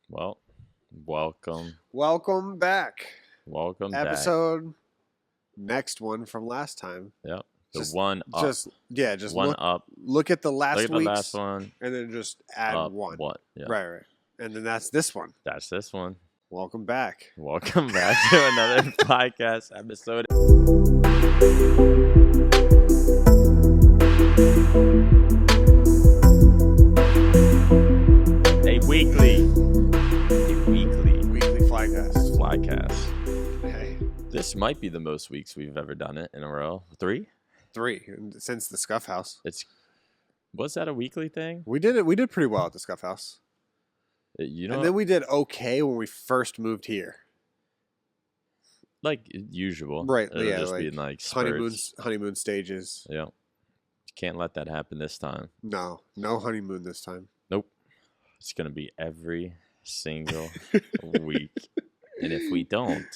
Well, welcome. Welcome back. Welcome back. Episode next one from last time. Yep. The Just- one up. Just one look, up. look at the last Look at the week's last one. and then just add Up one. what? Yeah. Right. And then that's this one. That's this one. Welcome back. Welcome back to another podcast episode. A weekly Weekly Flycast. Flycast. Hey, This might be the most weeks we've ever done it in a row. 3? 3 since the Scuff House. Was that a weekly thing? We did it. We did pretty well at the Scuff House. You know, And then we did okay when we first moved here. like usual. Right, It'll yeah, just like be in like Honeymoon spurts. stages. Yeah. Can't let that happen this time. No honeymoon this time. Nope. It's going to be every single week. And if we don't,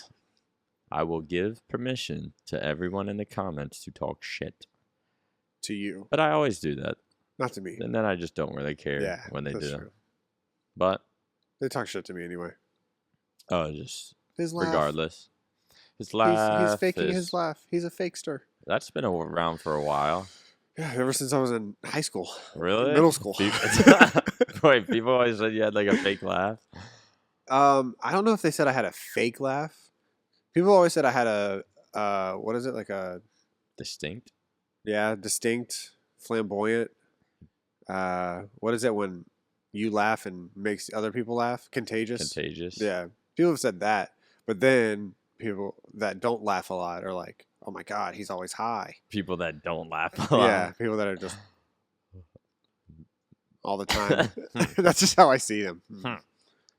I will give permission to everyone in the comments to talk shit. To you. But I always do that. Not to me. And then I just don't really care when they that's do. true. But, They talk shit to me anyway. just His laugh. regardless. His laugh. He's faking is- his laugh. He's a fakester. That's been around for a while. Yeah, ever since I was in high school. Really? Middle school. Wait, people always said you had like a fake laugh? I don't know if they said I had a fake laugh. People always said I had a, what is it? Like a, Distinct? distinct, flamboyant. What is it when you laugh and makes other people laugh? Contagious. Contagious? Yeah. People have said that. But then people that don't laugh a lot are like, oh my God, he's always high. People that don't laugh a lot. Yeah. People that are just all the time. That's just how I see them. Hmm.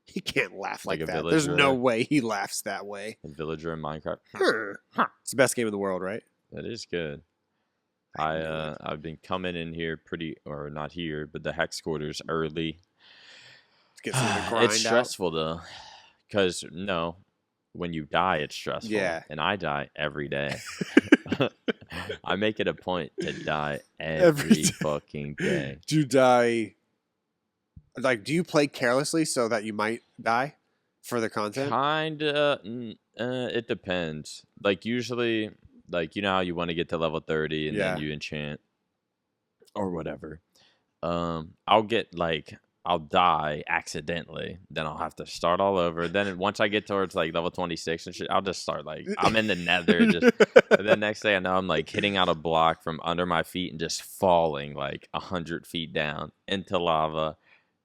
He can't laugh like Like a that. There's no villager. way he laughs that way. A villager in Minecraft. It's the best game in the world, right? That is good. I knew I've been coming in here or not here, but the hex quarters early. Get some of the grind It's stressful though, because when you die, it's stressful. Yeah. And I die every day. I make it a point to die Every every day. fucking day. Do you die? Like, do you play carelessly so that you might die for the content? Kinda. It depends. Like usually, like how you want to get to level 30 and Yeah. then you enchant or whatever. I'll die accidentally. Then I'll have to start all over. Then once I get towards like level 26 and shit, I'll just start like I'm in the nether. And then next day I know I'm like hitting out a block from under my feet and just falling like 100 feet down into lava.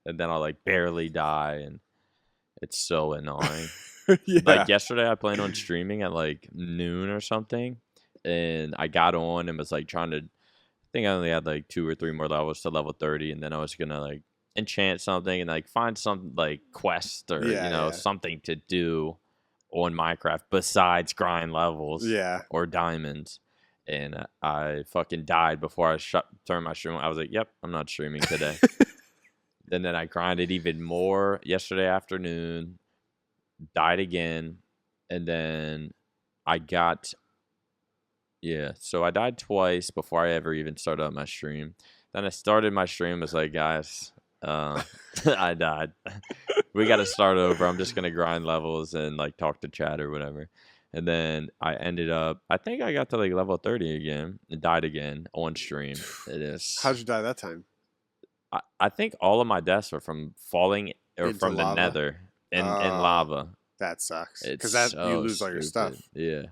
And then I'll like barely die. And it's so annoying. Yeah. Like yesterday I planned on streaming at like noon or something. And I got on and was like trying to, I think I only had like 2 or 3 more levels to level 30. And then I was going to like enchant something and like find some like quest or something to do on Minecraft besides grind levels Yeah. or diamonds. And I fucking died before I turned my stream on. I was like, yep, I'm not streaming today. And then I grinded even more yesterday afternoon, died again, and then I got so I died twice before I ever even started up my stream. Then I started my stream, was like, guys, I died. We got to start over. I'm just gonna grind levels and like talk to chat or whatever. And then I ended up, I think I got to like level 30 again and died again on stream. It is. How'd you die that time? I think all of my deaths were from falling or Into from the lava? nether in lava. That sucks. It's Because that so you lose all your stuff. stupid. Yeah.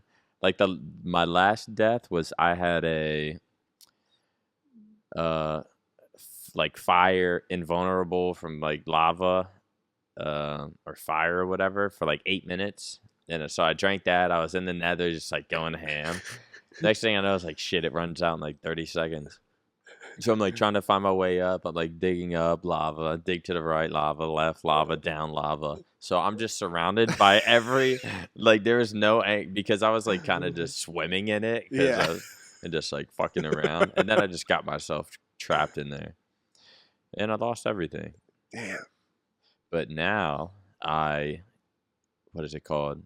Like my last death was I had a like fire invulnerable from like lava or fire or whatever for like 8 minutes. And so I drank that. I was in the nether just like going ham. Next thing I know, it's like shit, it runs out in like 30 seconds. So I'm like trying to find my way up. I'm like digging up lava, dig to the right, lava, left, lava, down, lava. So I'm just surrounded by every, like there was no, because I was like kind of just swimming in it. Yeah. And just like fucking around. And then I just got myself trapped in there. And I lost everything. Damn. But now what is it called?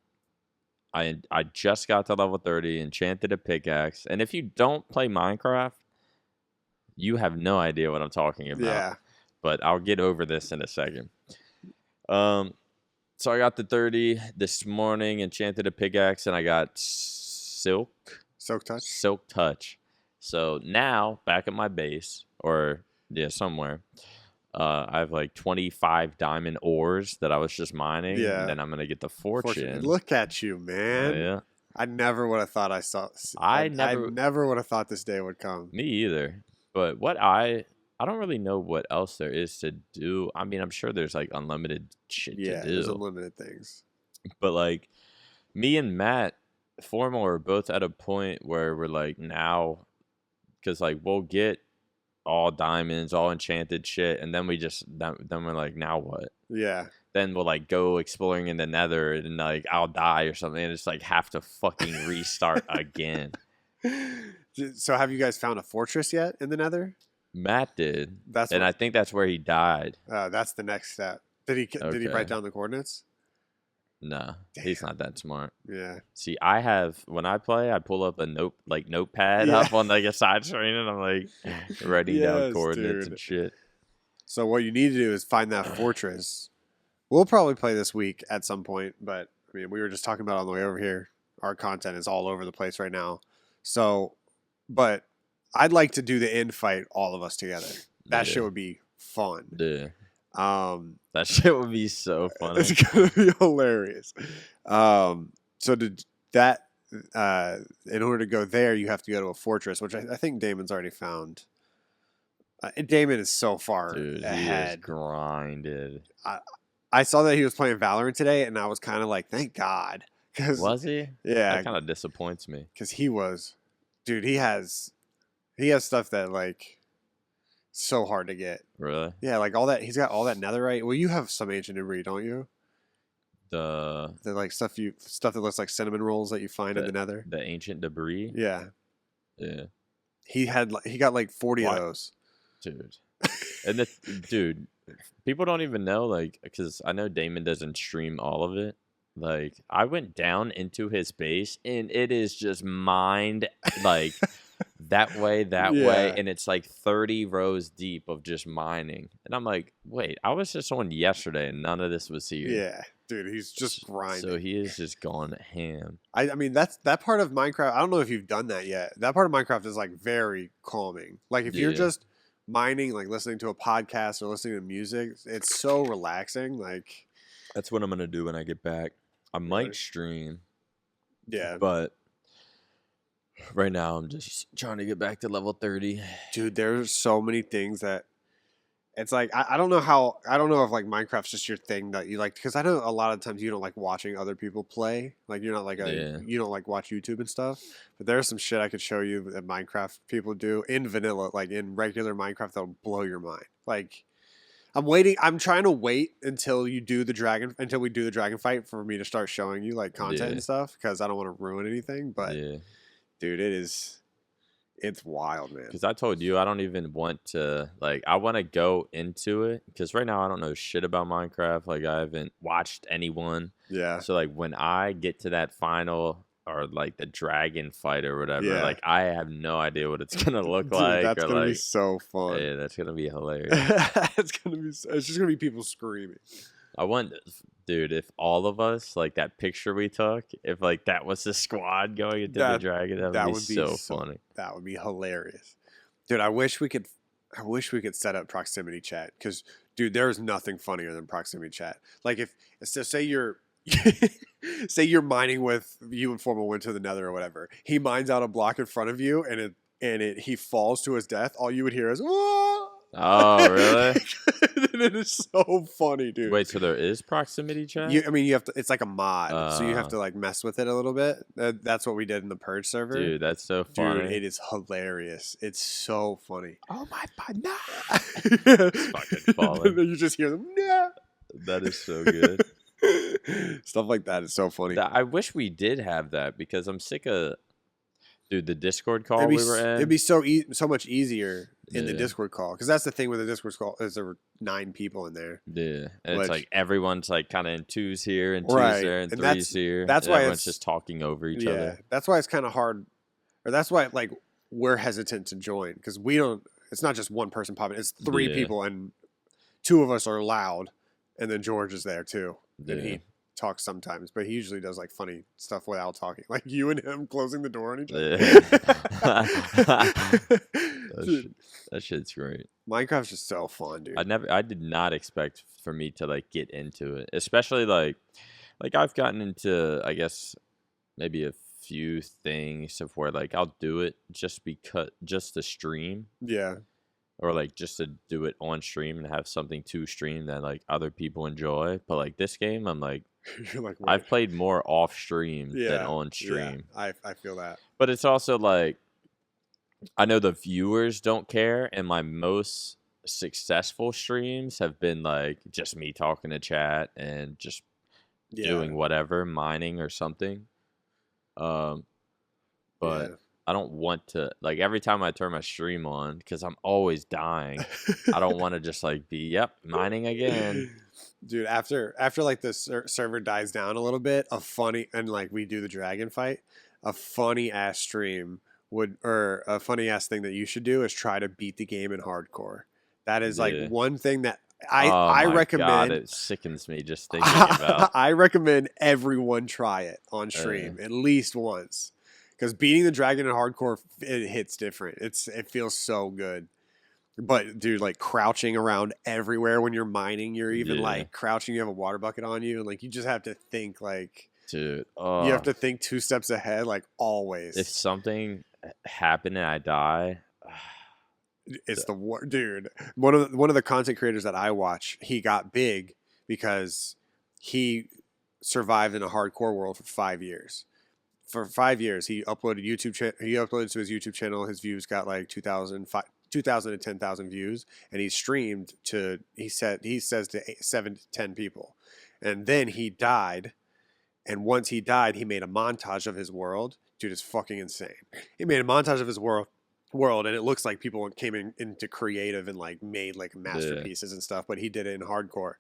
I just got to level 30, enchanted a pickaxe. And if you don't play Minecraft, you have no idea what I'm talking about. Yeah. But I'll get over this in a second. So I got the 30 this morning, enchanted a pickaxe, and I got Silk Touch. So now, back at my base, or somewhere, I have like 25 diamond ores that I was just mining. Yeah. And then I'm going to get the fortune. Look at you, man. Yeah. I never would have thought I never would have thought this day would come. Me either. But I don't really know what else there is to do. I mean, I'm sure there's like unlimited shit to do. Yeah, there's unlimited things. But like me and Matt Formal are both at a point where we're like now, because like we'll get all diamonds, all enchanted shit, and then then we're like, now what? Yeah. Then we'll like go exploring in the Nether, and like I'll die or something, and it's like have to fucking restart again. So have you guys found a fortress yet in the Nether? Matt did, I think that's where he died. That's the next step. Did he write down the coordinates? No, he's not that smart. Yeah. See, when I play, I pull up a notepad up on like a side screen, and I'm like writing down coordinates and shit. So what you need to do is find that fortress. We'll probably play this week at some point, but I mean, we were just talking about it on the way over here. Our content is all over the place right now. So, but I'd like to do the end fight, all of us together. That shit would be fun. Yeah. That shit would be so funny. It's gonna be hilarious. So in order to go there, you have to go to a fortress, which I think Damon's already found. Damon is so far ahead. He is grinded. I saw that he was playing Valorant today, and I was kind of like, thank God. Was he? Yeah. That kind of disappoints me. Because he has stuff that like so hard to get. Really? Yeah, like all that. He's got all that netherite. Well, you have some ancient debris, don't you? The like stuff that looks like cinnamon rolls that you find in the Nether. The ancient debris. Yeah. Yeah. He got like 40 of those. Dude. And dude, people don't even know, like, because I know Damon doesn't stream all of it. Like, I went down into his base, and it is just mined, like, that way, and it's like 30 rows deep of just mining. And I'm like, wait, I was just on yesterday, and none of this was here. Yeah, dude, he's just grinding. So he is just going ham. I mean, that part of Minecraft, I don't know if you've done that yet. That part of Minecraft is, like, very calming. Like, if you're just mining, like, listening to a podcast or listening to music, it's so relaxing. Like, that's what I'm going to do when I get back. I might stream. Yeah. But right now I'm just trying to get back to level 30. Dude, there's so many things that it's like I don't know if like Minecraft's just your thing that you like, because I know a lot of times you don't like watching other people play. Like you're not like you don't like watch YouTube and stuff. But there's some shit I could show you that Minecraft people do in vanilla, like in regular Minecraft, that'll blow your mind. Like I'm trying to wait until we do the dragon fight for me to start showing you like content and stuff, because I don't want to ruin anything. But dude, it's wild, man. Because I told you I don't even want to, like, I want to go into it because right now I don't know shit about Minecraft. Like, I haven't watched anyone. Yeah. So like when I get to that final or like the dragon fight or whatever, like I have no idea what it's gonna look like. That's gonna be so fun. Yeah, that's gonna be hilarious. It's just gonna be people screaming. I wonder, dude, if all of us, like that picture we took, if like that was the squad going into the dragon, that would be so funny. That would be hilarious, dude. I wish we could set up proximity chat, because dude, there's nothing funnier than proximity chat. Like say you're mining with you and Formal went to the Nether or whatever. He mines out a block in front of you, and he falls to his death. All you would hear is "Whoa!" Oh, really? And it is so funny, dude. Wait, so there is proximity chat? You have to. It's like a mod, so you have to like mess with it a little bit. That's what we did in the Purge server. Dude, that's so funny. Dude, it is hilarious. It's so funny. Oh my god, no! It's fucking falling. You just hear them. No. That is so good. Stuff like that is so funny. I wish we did have that, because I'm sick of, dude, the Discord call we were in. It'd be so much easier in the Discord call, because that's the thing with the Discord call is there were 9 people in there. Yeah, and it's like everyone's like kind of in twos here and twos there and threes here. That's why everyone's just talking over each other. That's why it's kind of hard, or that's why like we're hesitant to join, because we don't. It's not just one person popping; it's 3 people, and 2 of us are loud, and then George is there too. And talks sometimes, but he usually does like funny stuff without talking, like you and him closing the door on each other. That shit's great. Minecraft's just so fun, dude. I did not expect for me to like get into it, especially like I've gotten into, I guess, maybe a few things of where like I'll do it just to stream. Yeah. Or like just to do it on stream and have something to stream that like other people enjoy. But like this game, I'm like, you're like, I've played more off stream than on stream. Yeah, I feel that. But it's also like, I know the viewers don't care, and my most successful streams have been like just me talking to chat and just doing whatever, mining or something. But I don't want to, like, every time I turn my stream on, because I'm always dying, I don't want to just like be mining again. Dude, after like the server dies down a little bit, and like we do the dragon fight, a funny ass stream or a funny ass thing that you should do is try to beat the game in hardcore. That is like one thing that I recommend. God, it sickens me just thinking about. I recommend everyone try it on stream at least once, because beating the dragon in hardcore, it hits different. It feels so good. But dude, like crouching around everywhere when you're mining, you're even like crouching. You have a water bucket on you, and like you just have to think like, dude, you have to think 2 steps ahead, like always. If something happened and I die. It's the war, dude. One of the content creators that I watch, he got big because he survived in a hardcore world for 5 years. For 5 years, he uploaded He uploaded to his YouTube channel. His views got like 2,000 to 10,000 views, and he streamed to he says to 7 to 10 people, and then he died. And once he died, he made a montage of his world. Dude, it's fucking insane. He made a montage of his world, and it looks like people came into creative and like made like masterpieces and stuff, but he did it in hardcore.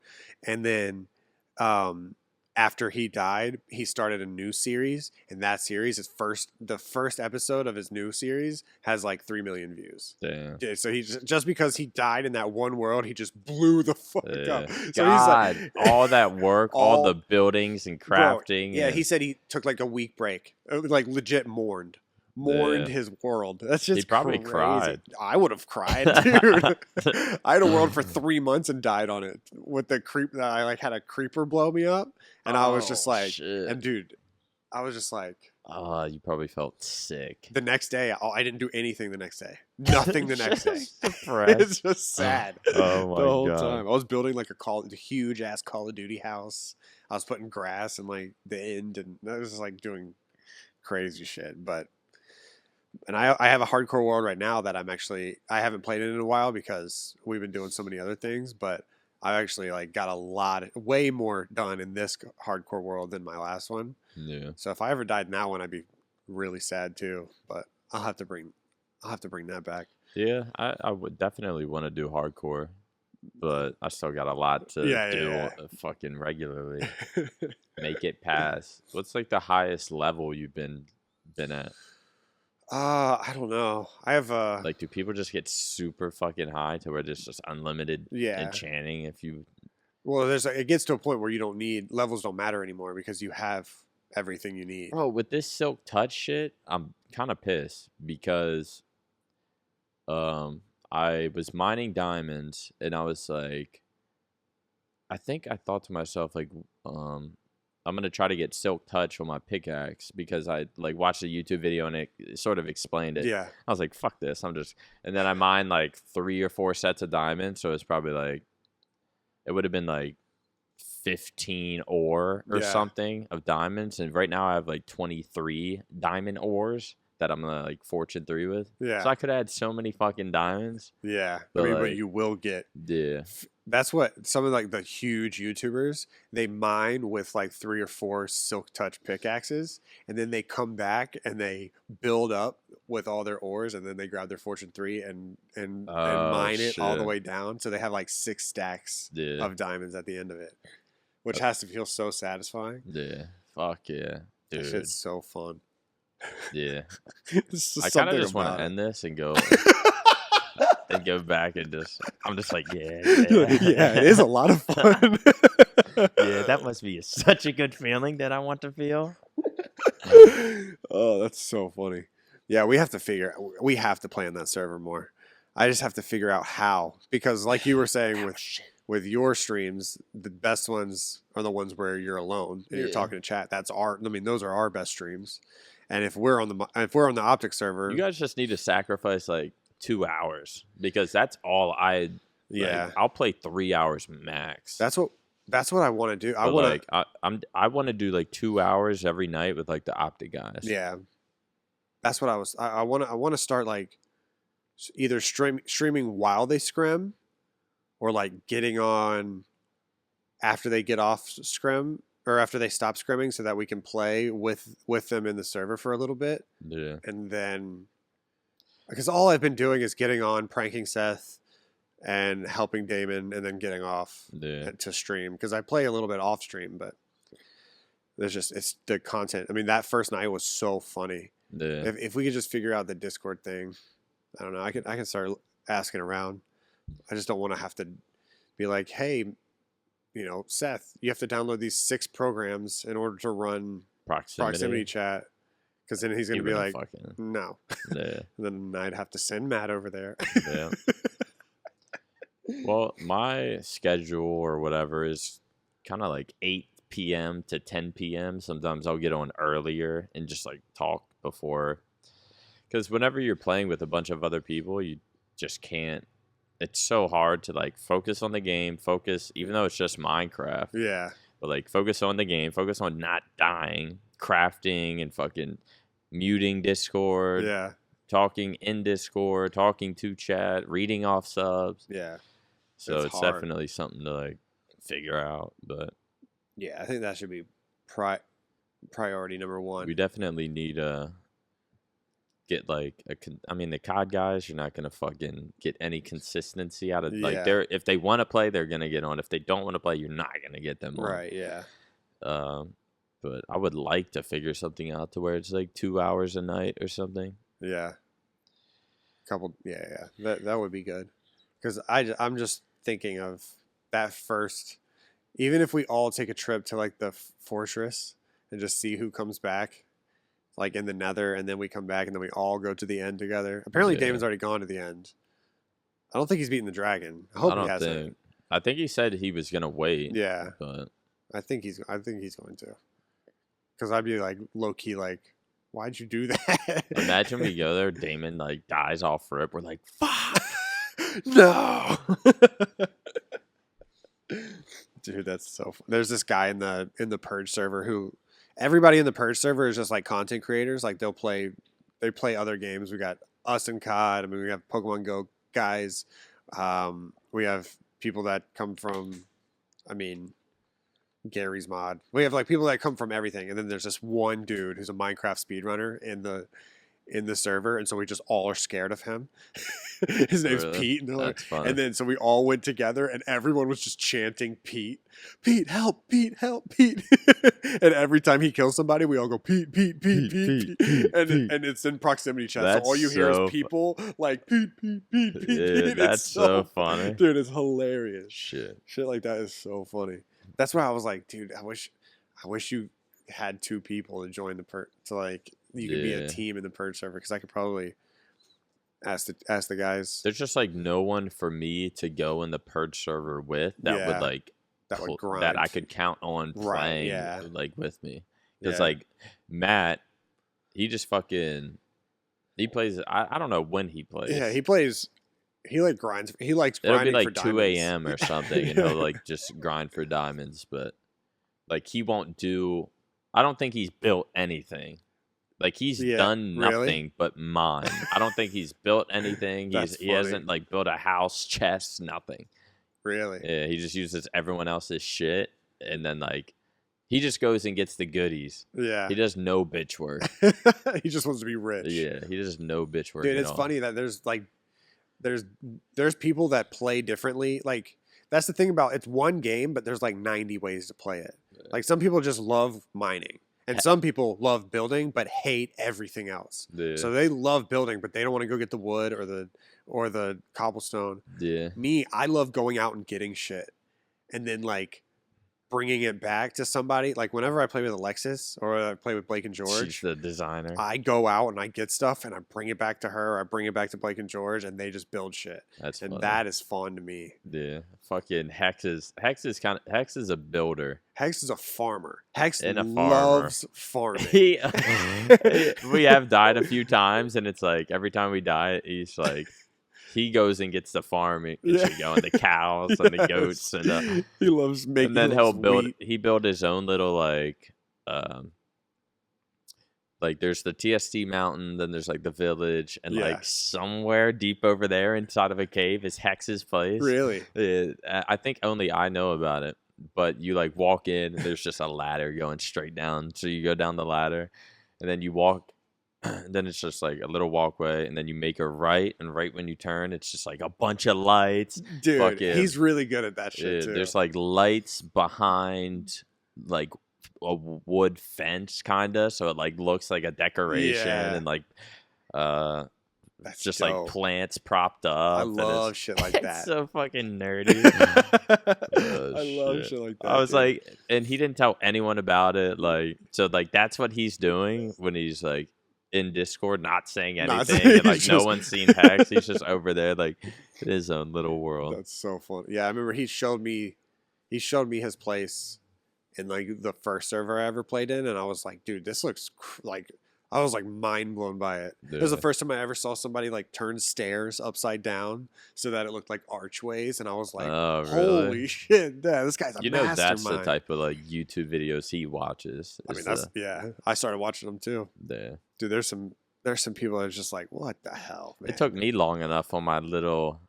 And then after he died, he started a new series, and that series the first episode of his new series has like 3 million views. Damn. Yeah, so he just because he died in that one world, he just blew the fuck up. So God, he's like, all that work, all the buildings and crafting. Bro, he said he took like a week break, like legit mourned his world. That's just, he probably crazy. cried. I would have cried, dude. I had a world for 3 months and died on it with the creep. I like had a creeper blow me up, and I was just like, shit. and dude, I was just like, you probably felt sick. The next day, I didn't do anything the next day. Nothing the next day. Depressed. It's just sad. Oh my the whole God. time. I was building like a huge ass Call of Duty house. I was putting grass in like the end, and I was just like doing crazy shit. And I have a hardcore world right now that I haven't played it in a while because we've been doing so many other things, but I actually like got way more done in this hardcore world than my last one. Yeah. So if I ever died in that one, I'd be really sad too, but I'll have to bring that back. Yeah, I would definitely want to do hardcore, but I still got a lot to do fucking regularly. Make it pass. What's like the highest level you've been at? I don't know. I have like, do people just get super fucking high to where there's just unlimited enchanting if you? Well, it gets to a point where levels don't matter anymore because you have everything you need. Bro, with this Silk Touch shit, I'm kind of pissed because I was mining diamonds and I was like, I thought to myself like, I'm going to try to get Silk Touch on my pickaxe because I like watched a YouTube video and it sort of explained it. Yeah. I was like, fuck this. And then I mined like 3 or 4 sets of diamonds. So it's probably like, it would have been like 15 ore or something of diamonds. And right now I have like 23 diamond ores that I'm gonna like fortune 3 with. Yeah. So I could add so many fucking diamonds. Yeah. But but you will get. Yeah. That's what some of like the huge YouTubers, they mine with like 3 or 4 Silk Touch pickaxes, and then they come back and they build up with all their ores, and then they grab their fortune 3 and mine it all the way down. So they have like 6 stacks of diamonds at the end of it, which has to feel so satisfying. Yeah. Fuck yeah. Dude. That shit's so fun. Yeah. I kind of just want to end this and go and go back and I'm just like, yeah, it is a lot of fun. Yeah, that must be such a good feeling that I want to feel. Oh, that's so funny. Yeah, we have to plan that server more. I just have to figure out how, because like you were saying with your streams, the best ones are the ones where you're alone and you're talking to chat. Those are our best streams. And if we're on the Optic server, you guys just need to sacrifice like 2 hours, because that's all I'll play 3 hours max. That's what I want to do. I want to do like 2 hours every night with like the Optic guys. Yeah, that's what I want to start, like either streaming while they scrim, or like getting on after they get off scrim or after they stop scrimming, so that we can play with them in the server for a little bit. Yeah, and then because all I've been doing is getting on, pranking Seth, and helping Damon, and then getting off to stream, because I play a little bit off stream, but it's the content. I mean, that first night was so funny. Yeah. If we could just figure out the Discord thing, I don't know. I can start asking around. I just don't want to have to be like, hey, Seth, you have to download these 6 programs in order to run proximity chat. Because then he's going to be like, no. Yeah. And then I'd have to send Matt over there. Yeah. Well, my schedule or whatever is kind of like 8 p.m. to 10 p.m. Sometimes I'll get on earlier and just like talk before. Because whenever you're playing with a bunch of other people, you just can't. It's so hard to like focus on the game, even though it's just Minecraft. Yeah. But like focus on the game, focus on not dying, crafting, and fucking muting Discord. Yeah. Talking in Discord, talking to chat, reading off subs. Yeah. So it's definitely something to like figure out. But yeah, I think that should be priority number 1. We definitely need to get like the COD guys, you're not gonna fucking get any consistency out of like if they want to play, they're gonna get on. If they don't want to play, you're not gonna get them on. Right. Yeah. But I would like to figure something out to where it's like 2 hours a night or something. Yeah. Yeah. That would be good. Because I'm just thinking of that first, even if we all take a trip to like the fortress and just see who comes back, like in the Nether, and then we come back and then we all go to the end together. Apparently Damon's already gone to the end. I don't think he's beaten the dragon. I hope he hasn't. I think he said he was gonna wait. Yeah. But I think he's going to. Because I'd be like low key like, why'd you do that? Imagine we go there, Damon like dies off rip. We're like, fuck. No. Dude, that's so fun. There's this guy in the Purge server who everybody in the Purge server is just like content creators. Like they play other games. We got us and COD. I mean, we have Pokemon Go guys. We have people that come from, Gary's mod. We have like people that come from everything, and then there's this one dude who's a Minecraft speedrunner in the server, and so we just all are scared of him. His name's Pete, and then so we all went together, and everyone was just chanting Pete, help, Pete, help, Pete. And every time he kills somebody, we all go Pete, and it's in proximity chat. So all you hear is people like Pete. Yeah, that's so funny, dude. It's hilarious. Shit like that is so funny. That's why I was like, dude, I wish you had 2 people to join to like you could be a team in the Purge server, because I could probably ask the guys. There's just like no one for me to go in the Purge server with that would like would grind, that I could count on playing like with me. Because like Matt, he just fucking he plays. I don't know when he plays. Yeah, he plays. He like grinds. He likes grinding. It'll be like for 2 a.m. or something, and he'll like just grind for diamonds. But like he won't do. I don't think he's built anything. Like he's done nothing but mine. I don't think he's built anything. He hasn't like built a house, chest, nothing. Really? Yeah, he just uses everyone else's shit, and then like he just goes and gets the goodies. Yeah. He does no bitch work. He just wants to be rich. Yeah, he does no bitch work. Dude, it's funny that there's like there's people that play differently. Like that's the thing about it's one game, but there's like 90 ways to play it. Yeah. Like some people just love mining. And some people love building but hate everything else. Yeah. So they love building, but they don't want to go get the wood or the cobblestone. Yeah. Me, I love going out and getting shit. And then like bringing it back to somebody. Like whenever I play with Alexis or I play with Blake and She's George, the designer. I go out and I get stuff and I bring it back to her. Or I bring it back to Blake and George, and they just build shit. That's and funny. that is fun to me. Yeah, fucking Hex is a builder. Hex is a farmer. Hex and a loves farming. We have died a few times, and it's like every time we die, he's like, he goes and gets the farm and shit going, the cows and the goats, and he loves making. And then he build his own little like there's the TST mountain, then there's like the village, and like somewhere deep over there inside of a cave is Hex's place. Really? I think only I know about it. But you like walk in, and there's just a ladder going straight down. So you go down the ladder, and then you walk. Then it's just like a little walkway, and then you make a right, and right when you turn, it's just like a bunch of lights. Dude, he's really good at that shit too. There's like lights behind like a wood fence, kinda, so it like looks like a decoration, and like that's just dope. Like plants propped up. I love shit like that. It's so fucking nerdy. I love shit like that. I was like, and he didn't tell anyone about it. Like, so like that's what he's doing when he's like in Discord, not saying anything, and like no one's seen Hex. He's just over there, like in his own little world. That's so fun. Yeah, I remember he showed me his place in like the first server I ever played in, and I was like, dude, this looks like. I was like mind blown by it. Yeah. It was the first time I ever saw somebody like turn stairs upside down so that it looked like archways, and I was like, oh, really? "Holy shit, yeah, this guy's a mastermind." That's the type of like YouTube videos he watches. I mean, I started watching them too. Yeah, dude, there's some people that are just like, "What the hell?" Man? It took me long enough on my little.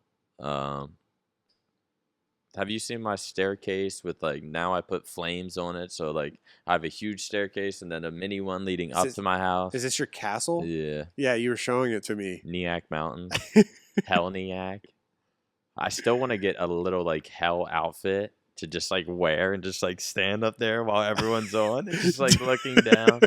Have you seen my staircase with like now I put flames on it, so like I have a huge staircase and then a mini one leading up to my house. Is this your castle? Yeah. Yeah, you were showing it to me. MaNiaC Mountain. Hell MaNiaC. I still want to get a little like hell outfit to just like wear and just like stand up there while everyone's on and just like looking down.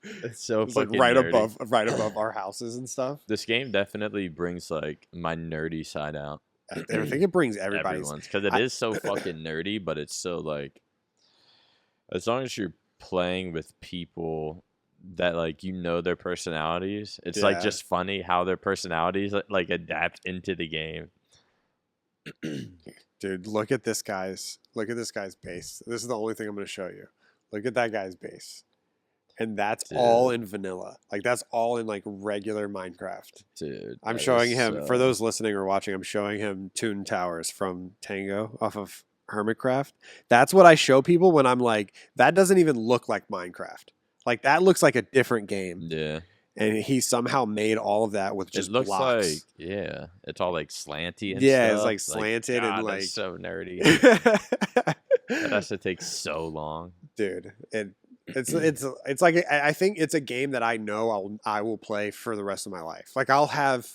It's so fucking like nerdy. right above our houses and stuff. This game definitely brings like my nerdy side out. I think it brings everyone's because it is so fucking nerdy, but it's so like as long as you're playing with people that like their personalities, it's like just funny how their personalities like adapt into the game. Dude, look at this guy's base. This is the only thing I'm going to show you. Look at that guy's base. And that's all in vanilla. Like that's all in like regular Minecraft. Dude. I'm showing him for those listening or watching, I'm showing him Toon Towers from Tango off of Hermitcraft. That's what I show people when I'm like, that doesn't even look like Minecraft. Like that looks like a different game. Yeah. And he somehow made all of that with just it looks blocks. Like it's all like slanty and stuff. It's like slanted God, and like that's so nerdy. That has to take so long. Dude, it's like I think it's a game that I know I will play for the rest of my life. Like I'll have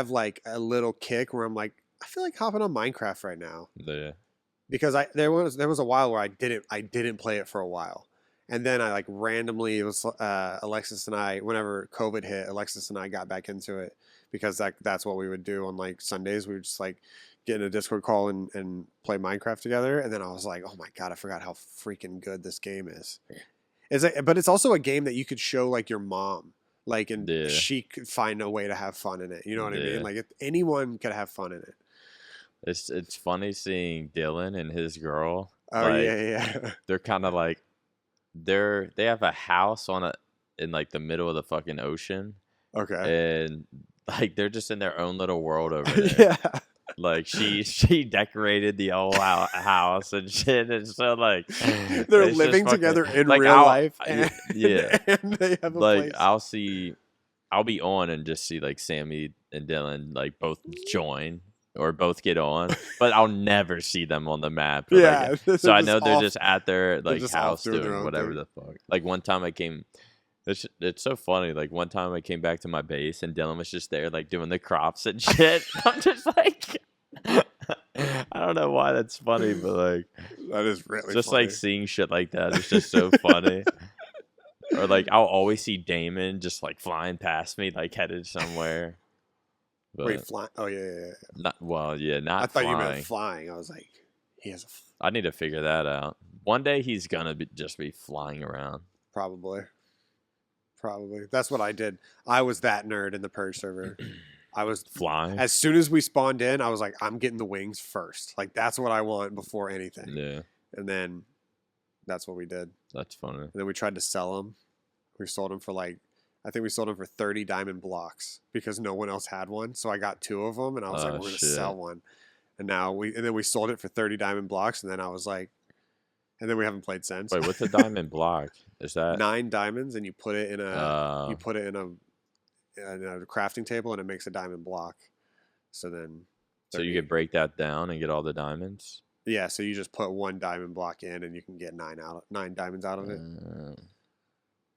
like a little kick where I'm like, I feel like hopping on Minecraft right now. Yeah. Because there was a while where I didn't play it for a while. And then I like randomly, it was Alexis and I, whenever COVID hit, Alexis and I got back into it because that's what we would do on like Sundays. We would just like get in a Discord call and play Minecraft together. And then I was like, oh my God, I forgot how freaking good this game is. But it's also a game that you could show like your mom, like, and she could find a way to have fun in it. You know what I mean? Like if anyone could have fun in it. It's funny seeing Dylan and his girl. Oh like, yeah. They're kind of like, they have a house in like the middle of the fucking ocean. Okay. And like they're just in their own little world over there. Yeah. Like she decorated the old house and shit, and so like they're living together in like, real life. And, yeah. And they have a like place. I'll be on and just see like Sammy and Dylan like both join. Or both get on, but I'll never see them on the map. Yeah, like, so I know they're just at their like house doing whatever the fuck. Like one time I came, it's so funny. Like one time I came back to my base and Dylan was just there like doing the crops and shit. I'm just like, I don't know why that's funny, but like that is really just funny. Like seeing shit like that. It's just so funny. Or like I'll always see Damon just like flying past me, like headed somewhere. But wait, flying? Oh yeah. Not I thought flying. You meant flying. I was like, He has I need to figure that out. One day he's gonna just be flying around. Probably. That's what I did. I was that nerd in the Purge server. I was flying. As soon as we spawned in, I was like, I'm getting the wings first. Like, that's what I want before anything. Yeah. And then that's what we did. That's funny. And then we tried to sell them. We sold them for I think we sold them for 30 diamond blocks because no one else had one. So I got 2 of them and I was like, we're going to sell one. And then we sold it for 30 diamond blocks. And then I was like, and then we haven't played since. Wait, what's a diamond block? Is that 9 diamonds? And you put it in a crafting table and it makes a diamond block. So then, so you could break that down and get all the diamonds. Yeah, so you just put 1 diamond block in and you can get 9 diamonds out of it.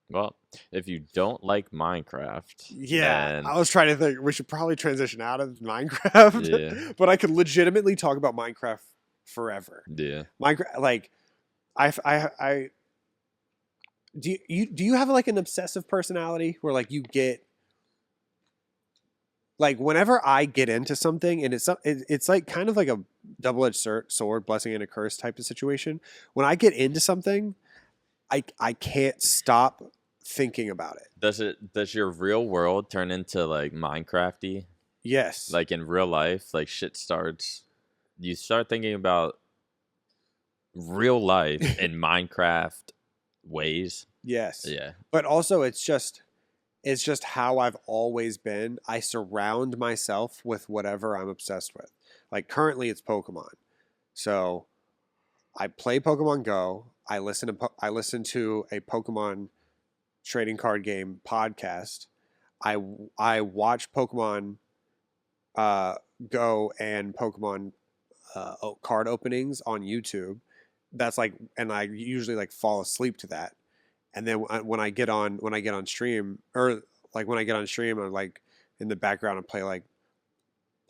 Well, if you don't like Minecraft, then... I was trying to think we should probably transition out of Minecraft. Yeah. But I could legitimately talk about Minecraft forever. Yeah. Minecraft, like, I do you have like an obsessive personality where like you get like whenever I get into something and it's like kind of like a double-edged sword, blessing and a curse type of situation. When I get into something, I can't stop thinking about it. Does your real world turn into like Minecrafty? Yes. Like in real life, like you start thinking about real life in Minecraft ways. Yes. Yeah. But also it's just how I've always been. I surround myself with whatever I'm obsessed with. Like currently it's Pokemon. So I play Pokemon Go. I listen to a Pokemon trading card game podcast. I watch Pokemon Go and Pokemon card openings on YouTube. That's like, and I usually like fall asleep to that. And then when I get on stream, or like when I get on stream, I'm like in the background and play like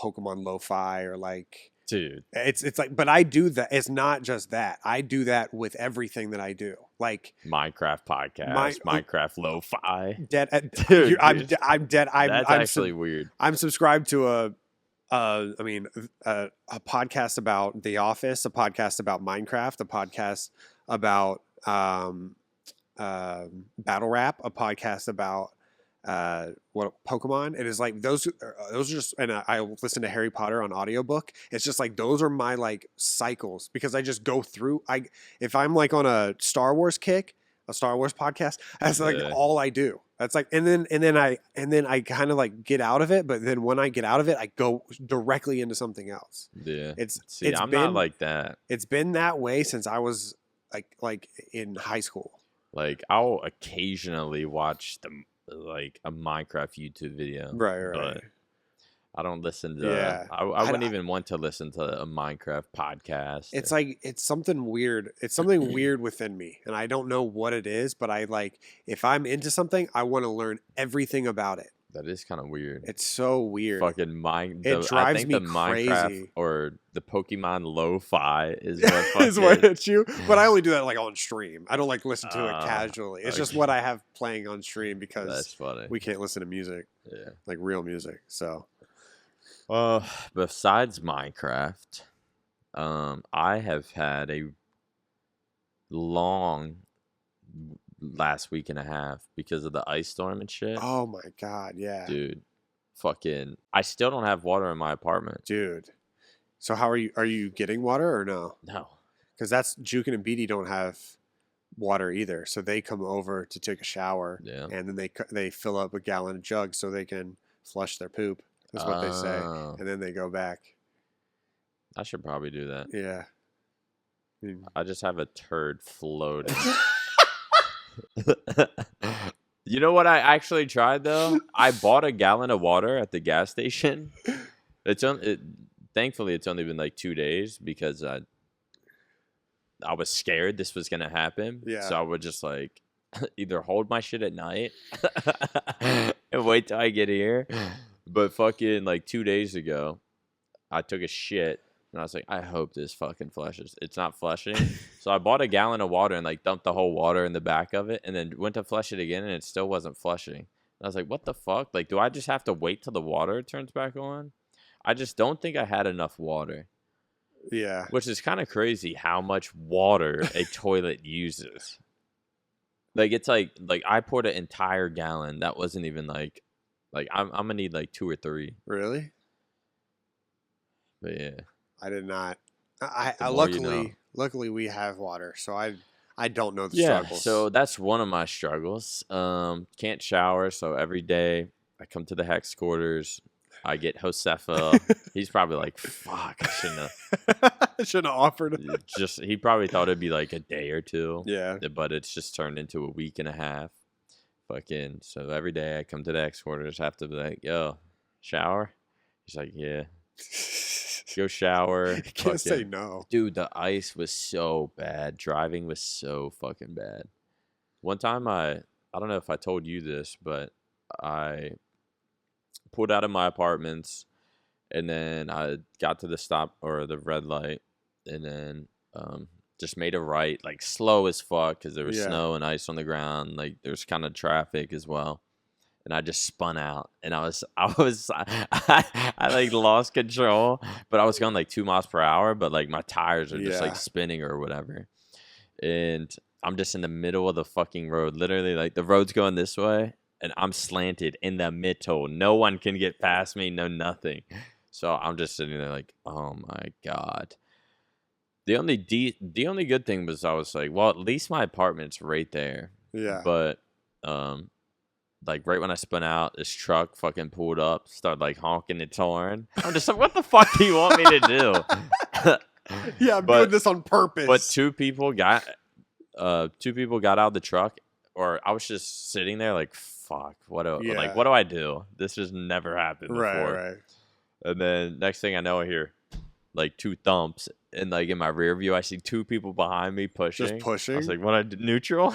Pokemon Lo-Fi or like, dude, it's like, but I do that. It's not just that. I do that with everything that I do. Like Minecraft podcast, Minecraft Lo-Fi. Dude, I'm dead. That's actually weird. I'm subscribed to a podcast about The Office, a podcast about Minecraft, a podcast about battle rap, a podcast about Pokemon. It is like those are just, and I listen to Harry Potter on audiobook. It's just like those are my like cycles because I just go through. If I'm like on a Star Wars kick, a Star Wars podcast, that's like all I do. That's like, and then I kind of like get out of it, but then when I get out of it, I go directly into something else. Yeah, it's I'm not like that. It's been that way since I was like in high school. Like I'll occasionally watch like a Minecraft YouTube video, right. But I don't listen to. I wouldn't even want to listen to a Minecraft podcast. It's like it's something weird. It's something weird within me, and I don't know what it is. But I like if I'm into something, I want to learn everything about it. That is kind of weird. It's so weird. Fucking it drives me crazy. Minecraft or the Pokemon Lo-Fi is what is what hits you. But I only do that like on stream. I don't like listen to it casually. It's just what I have playing on stream because that's funny. We can't listen to music. Yeah, like real music. So, besides Minecraft, I have had a long last week and a half because of the ice storm and shit. Oh my god, yeah. Dude, fucking I still don't have water in my apartment. Dude. So how are you getting water or no? No. Cuz that's Jukin and Beatty don't have water either. So they come over to take a shower and then they fill up a gallon of jug so they can flush their poop. That's what they say. And then they go back. I should probably do that. Yeah. I just have a turd floating. You know what I actually tried though? I bought a gallon of water at the gas station. Thankfully it's only been like 2 days because I was scared this was gonna happen. Yeah. So I would just like either hold my shit at night and wait till I get here. But fucking like 2 days ago, I took a shit. And I was like, I hope this fucking flushes. It's not flushing. So I bought a gallon of water and like dumped the whole water in the back of it and then went to flush it again and it still wasn't flushing. And I was like, what the fuck? Like, do I just have to wait till the water turns back on? I just don't think I had enough water. Yeah. Which is kind of crazy how much water a toilet uses. Like it's like I poured an entire gallon. That wasn't even like I'm gonna need like 2 or 3. Really? But yeah. I did not. The I more you know. luckily we have water, so I don't know the Yeah, struggles. so that's one of my struggles. Can't shower, so every day I come to the Hex quarters. I get Josefa. He's probably like, "Fuck, I shouldn't have." Shouldn't have offered. He probably thought it'd be like a day or 2. Yeah. But it's just turned into a week and a half. Fucking. So every day I come to the Hex quarters, have to be like, "Yo, shower." He's like, "Yeah." Go shower. Can't say no. Dude, the ice was so bad. Driving was so fucking bad. One time I don't know if I told you this, but I pulled out of my apartments and then I got to the stop or the red light and then just made a right, like slow as fuck because there was snow and ice on the ground. Like there's kind of traffic as well. And I just spun out, and I like lost control, but I was going like 2 miles per hour, but like my tires are just like spinning or whatever, and I'm just in the middle of the fucking road, literally like the road's going this way, and I'm slanted in the middle. No one can get past me, no nothing. So I'm just sitting there like, oh my god. The only good thing was I was like, well, at least my apartment's right there. Yeah, but like right when I spun out, this truck fucking pulled up, started like honking its horn. I'm just like, what the fuck do you want me to do? Yeah, I'm doing this on purpose. But two people got out of the truck, or I was just sitting there like, fuck, what do I do? This has never happened before. Right. And then next thing I know, I hear like 2 thumps, and like in my rear view, I see 2 people behind me pushing. Just pushing. I was like, what? I did neutral.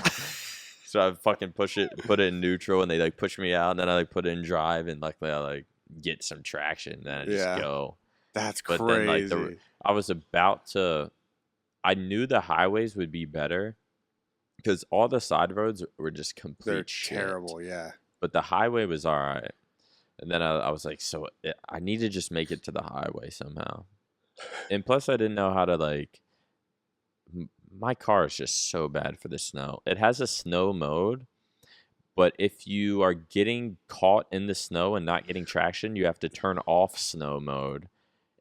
So I fucking put it in neutral, and they like push me out, and then I like put it in drive, and luckily I like get some traction, then I just go. That's crazy. Then like I was about to. I knew the highways would be better because all the side roads were just complete shit. Terrible, yeah. But the highway was all right, and then I was like, so I need to just make it to the highway somehow, and plus I didn't know how to like. My car is just so bad for the snow. It has a snow mode, but if you are getting caught in the snow and not getting traction, you have to turn off snow mode,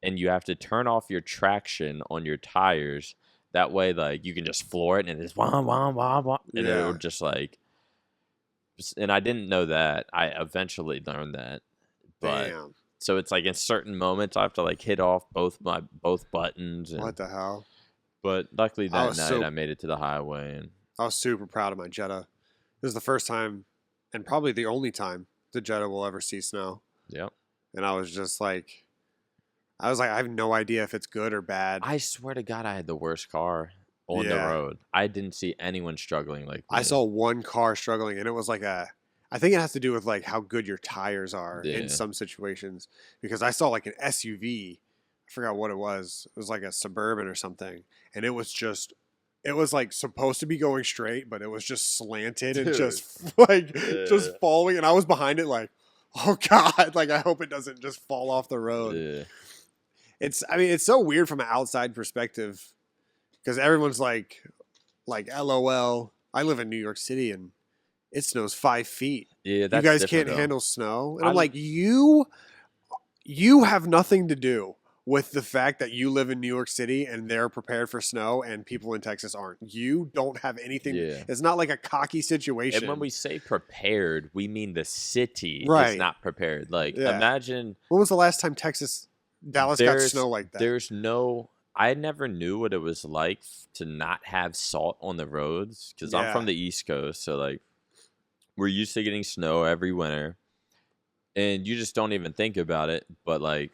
and you have to turn off your traction on your tires. That way, like, you can just floor it, and it's wah, wah, wah, wah, and it'll just, like... And I didn't know that. I eventually learned that. But, damn. So it's, like, in certain moments, I have to, like, hit off both buttons. And, what the hell? But luckily that night I made it to the highway. And I was super proud of my Jetta. This is the first time, and probably the only time, the Jetta will ever see snow. Yep. And I was just like, I have no idea if it's good or bad. I swear to God, I had the worst car on the road. I didn't see anyone struggling like me. I saw one car struggling, and it was like I think it has to do with like how good your tires are in some situations. Because I saw like an SUV. I forgot what it was. It was like a Suburban or something. And it was like supposed to be going straight, but it was just slanted and just like just falling. And I was behind it like, oh God, like I hope it doesn't just fall off the road. Yeah. It's so weird from an outside perspective because everyone's like LOL. I live in New York City and it snows 5 feet. Yeah, that's you guys can't handle snow. And I'm like, you have nothing to do with the fact that you live in New York City and they're prepared for snow and people in Texas aren't. You don't have anything. Yeah. It's not like a cocky situation. And when we say prepared, we mean the city is not prepared. Like, imagine. When was the last time Dallas got snow like that? I never knew what it was like to not have salt on the roads because I'm from the East Coast. So, like, we're used to getting snow every winter. And you just don't even think about it. But, like,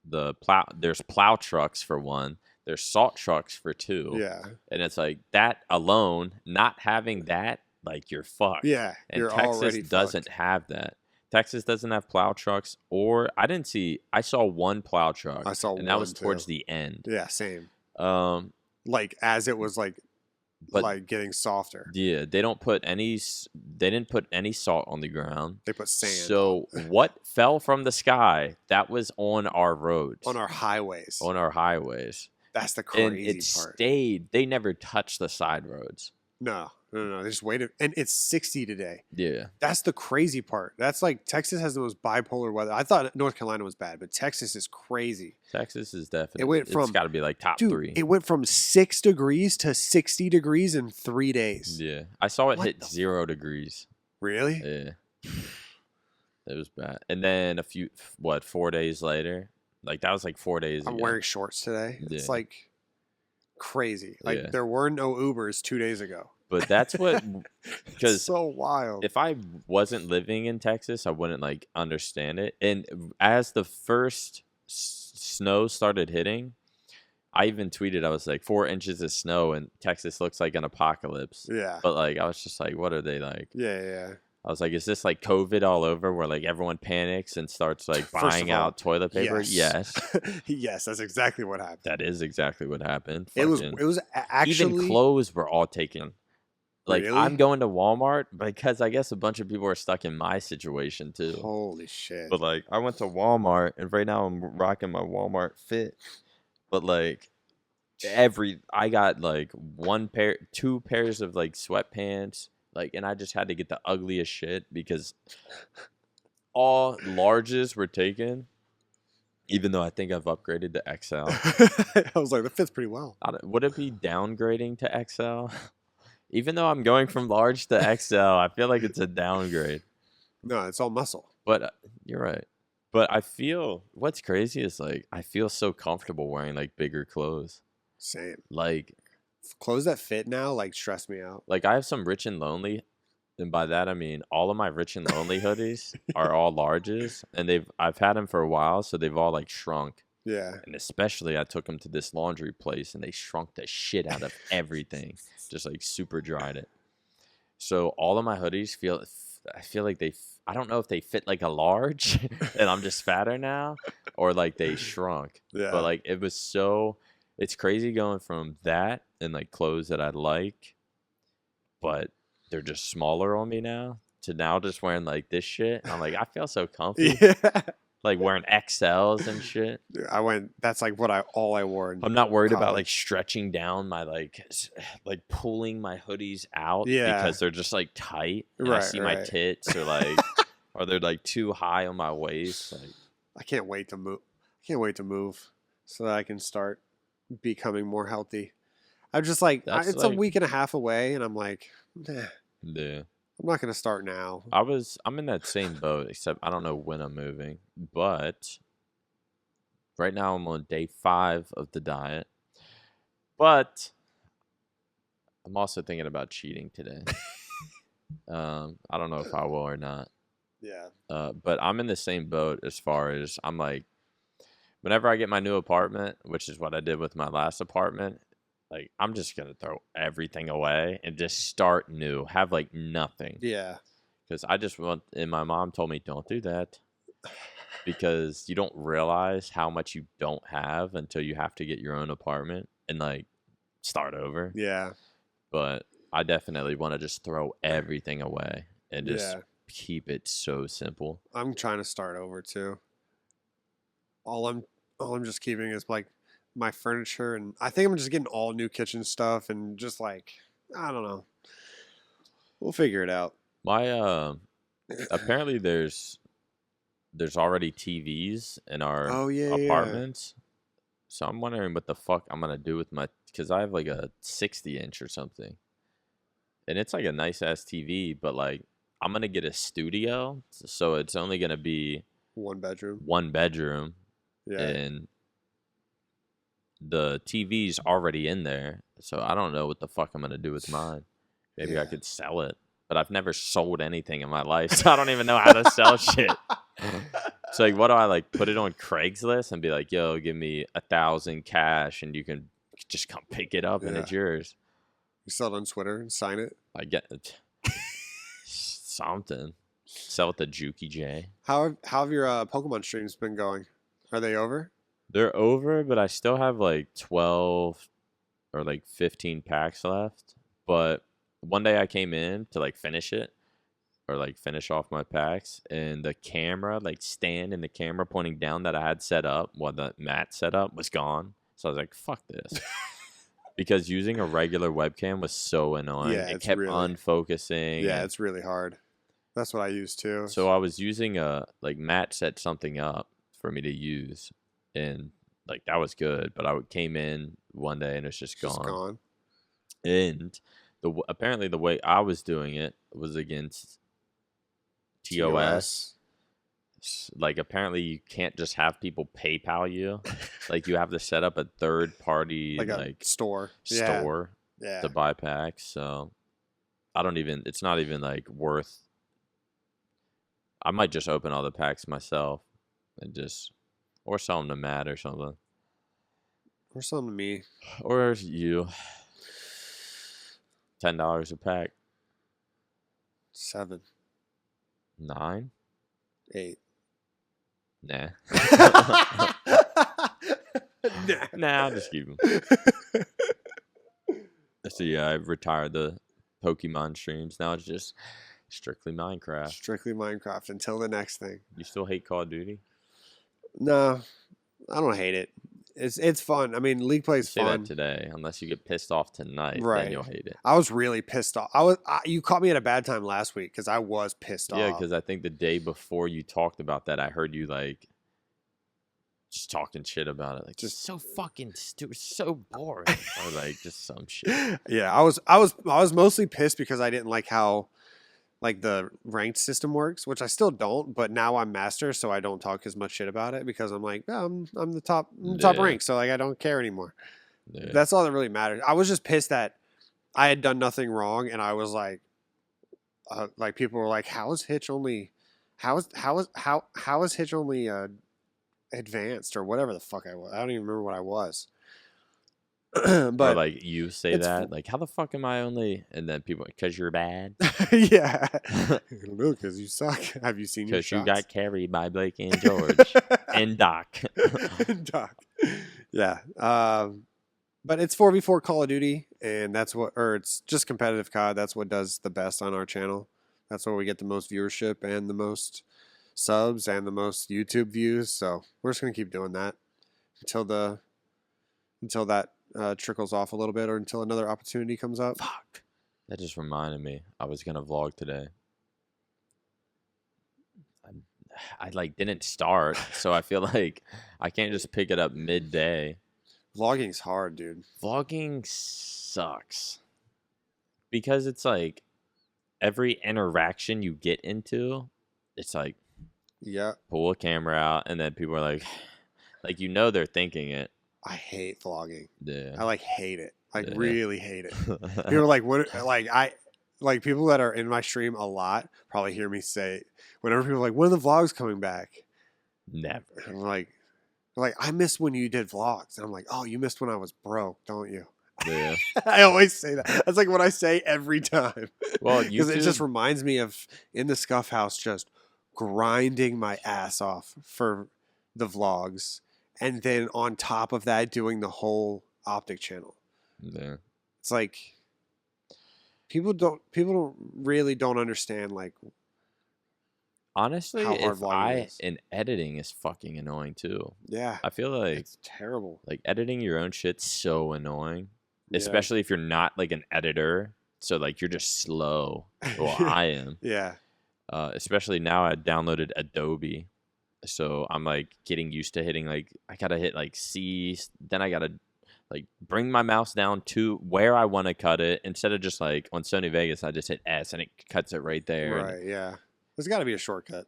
there's plow trucks for one, there's salt trucks for 2, and it's like that alone, not having that, like, you're fucked. And you're Texas doesn't have that. Texas doesn't have plow trucks, or I saw one plow truck, and that was towards the end. Same. Like as it was like getting softer. They didn't put any salt on the ground. They put sand. So what fell from the sky, that was on our roads. On our highways. That's the and crazy it part. stayed. They never touched the side roads. No. They just waited, and it's 60 today. Yeah, That's the crazy part. That's like Texas has the most bipolar weather. I thought North Carolina was bad, but Texas is crazy. Texas is It definitely. went It's from got to be like top dude, 3. it went from 6 degrees to 60 degrees in 3 days. Yeah, I saw it What hit the 0 degrees. Really? Yeah, it was bad. And then 4 days later, like that was like 4 days I'm ago. wearing shorts today. It's like crazy. Like there were no Ubers 2 days ago. But that's what, because so wild. if I wasn't living in Texas, I wouldn't like understand it. And as the first snow started hitting, I even tweeted, I was like, 4 inches of snow and Texas looks like an apocalypse. Yeah. But like, I was just like, what are they like? Yeah. I was like, is this like COVID all over where like everyone panics and starts like buying out toilet paper? Yes. Yes, that's exactly what happened. That is exactly what happened. It was actually even clothes were all taken. Like really? I'm going to Walmart because I guess a bunch of people are stuck in my situation too. Holy shit. But like I went to Walmart and right now I'm rocking my Walmart fit. But like I got like 2 pairs of like sweatpants. Like, and I just had to get the ugliest shit because all larges were taken, even though I think I've upgraded to XL. I was like, that fits pretty well. Would it be downgrading to XL? Even though I'm going from large to XL, I feel like it's a downgrade. No, it's all muscle. But you're right. But I feel, what's crazy is like, I feel so comfortable wearing like bigger clothes. Same. Like, clothes that fit now like stress me out. Like I have some Rich and Lonely, and by that I mean all of my Rich and Lonely hoodies are all larges, and I've had them for a while, so they've all like shrunk. Yeah. And especially I took them to this laundry place, and they shrunk the shit out of everything, just like super dried it. So all of my hoodies I feel like I don't know if they fit like a large, and I'm just fatter now, or like they shrunk. Yeah. But like it's crazy going from that and like clothes that I like, but they're just smaller on me now, to now just wearing like this shit. I'm like, I feel so comfy. Yeah. Like wearing XLs and shit. That's like all I wore. I'm not worried about like stretching down my like pulling my hoodies out because they're just like tight. And I see my tits or they're like too high on my waist. Like I can't wait to move. So that I can start becoming more healthy. I'm just like, it's a week and a half away, and I'm like, yeah, I'm not gonna start now. I'm in that same boat, except I don't know when I'm moving. But right now I'm on day 5 of the diet. But I'm also thinking about cheating today. I don't know if I will or not. Yeah. But I'm in the same boat as far as I'm like, whenever I get my new apartment, which is what I did with my last apartment, like I'm just gonna throw everything away and just start new, have like nothing. Yeah. Because I just want, and my mom told me, don't do that, because you don't realize how much you don't have until you have to get your own apartment and like start over. Yeah. But I definitely want to just throw everything away and just keep it so simple. I'm trying to start over too. All I'm just keeping is like my furniture, and I think I'm just getting all new kitchen stuff, and just like, I don't know. We'll figure it out. My apparently there's already TVs in our apartments. Yeah. So I'm wondering what the fuck I'm gonna do with because I have like a 60-inch or something. And it's like a nice ass TV, but like I'm gonna get a studio, so it's only gonna be one bedroom. Yeah. And the TV's already in there, so I don't know what the fuck I'm gonna do with mine. Maybe I could sell it, but I've never sold anything in my life, so I don't even know how to sell shit. It's like, what do I like? Put it on Craigslist and be like, "Yo, give me 1,000 cash, and you can just come pick it up, and it's yours." You sell it on Twitter and sign it. I get it. Something. Sell it to Jukey J. How have your Pokemon streams been going? Are they over? They're over, but I still have like 12 or like 15 packs left. But one day I came in to like finish it, or like finish off my packs, and the camera, like stand and the camera pointing down that I had set up, the mat set up, was gone. So I was like, fuck this. Because using a regular webcam was so annoying. Yeah, it kept unfocusing. Yeah, it's really hard. That's what I use too. So I was using Matt set something up for me to use, and like that was good. But I came in one day and it's just gone. And apparently the way I was doing it was against TOS. Like apparently you can't just have people PayPal you. Like you have to set up a third party like store to buy packs. So it's not even like worth. I might just open all the packs myself and or sell them to Matt or something. Or sell them to me. Or you. $10 a pack. 7. 9. 8. Nah. Nah, I'll just keep them. So yeah, I've retired the Pokemon streams. Now it's just strictly Minecraft. Strictly Minecraft until the next thing. You still hate Call of Duty? No, I don't hate it. It's fun. I mean, League Play is fun. Say that today, unless you get pissed off tonight, then you'll hate it. I was really pissed off. You caught me at a bad time last week because I was pissed off. Yeah, because I think the day before you talked about that, I heard you like just talking shit about it, like just so fucking stupid, so boring, or like just some shit. Yeah, I was mostly pissed because I didn't like how like the ranked system works, which I still don't, but now I'm master, so I don't talk as much shit about it because I'm like, I'm the top rank, so like I don't care anymore. Yeah. That's all that really matters. I was just pissed that I had done nothing wrong, and I was like people were like, how is Hitch only advanced or whatever the fuck I was. I don't even remember what I was. But or like you say that, like, how the fuck am I only? And then people, because you're bad. Yeah, I don't know, because you suck. Have you seen your shots? Because you got carried by Blake and George and Doc. Yeah, but it's 4v4 Call of Duty, and it's just competitive COD. That's what does the best on our channel. That's where we get the most viewership and the most subs and the most YouTube views. So we're just gonna keep doing that until that trickles off a little bit, or until another opportunity comes up. Fuck. That just reminded me. I was gonna vlog today. I like didn't start, so I feel like I can't just pick it up midday. Vlogging's hard, dude. Vlogging sucks because it's like every interaction you get into, it's like, yeah, pull a camera out, and then people are like they're thinking it. I hate vlogging. Yeah, I hate it. Really hate it. People are like, what? Like people that are in my stream a lot probably hear me say, whenever people are like, when are the vlogs coming back? Never. I'm like, I miss when you did vlogs. And I'm like, oh, you missed when I was broke, don't you? Yeah. I always say that. That's like what I say every time. Well, because it just reminds me of in the Scuff House just grinding my ass off for the vlogs, and then on top of that doing the whole Optic channel. Yeah. It's like people really don't understand, like, honestly, and editing is fucking annoying too. Yeah. I feel like it's terrible. Like editing your own shit's so annoying. Yeah. Especially if you're not like an editor. So like you're just slow. Well, I am. Yeah. Especially now I downloaded Adobe. So I'm like getting used to hitting I gotta hit C, then I gotta bring my mouse down to where I want to cut it, instead of just on Sony Vegas I just hit S and it cuts it right there. Right, yeah. There's got to be a shortcut.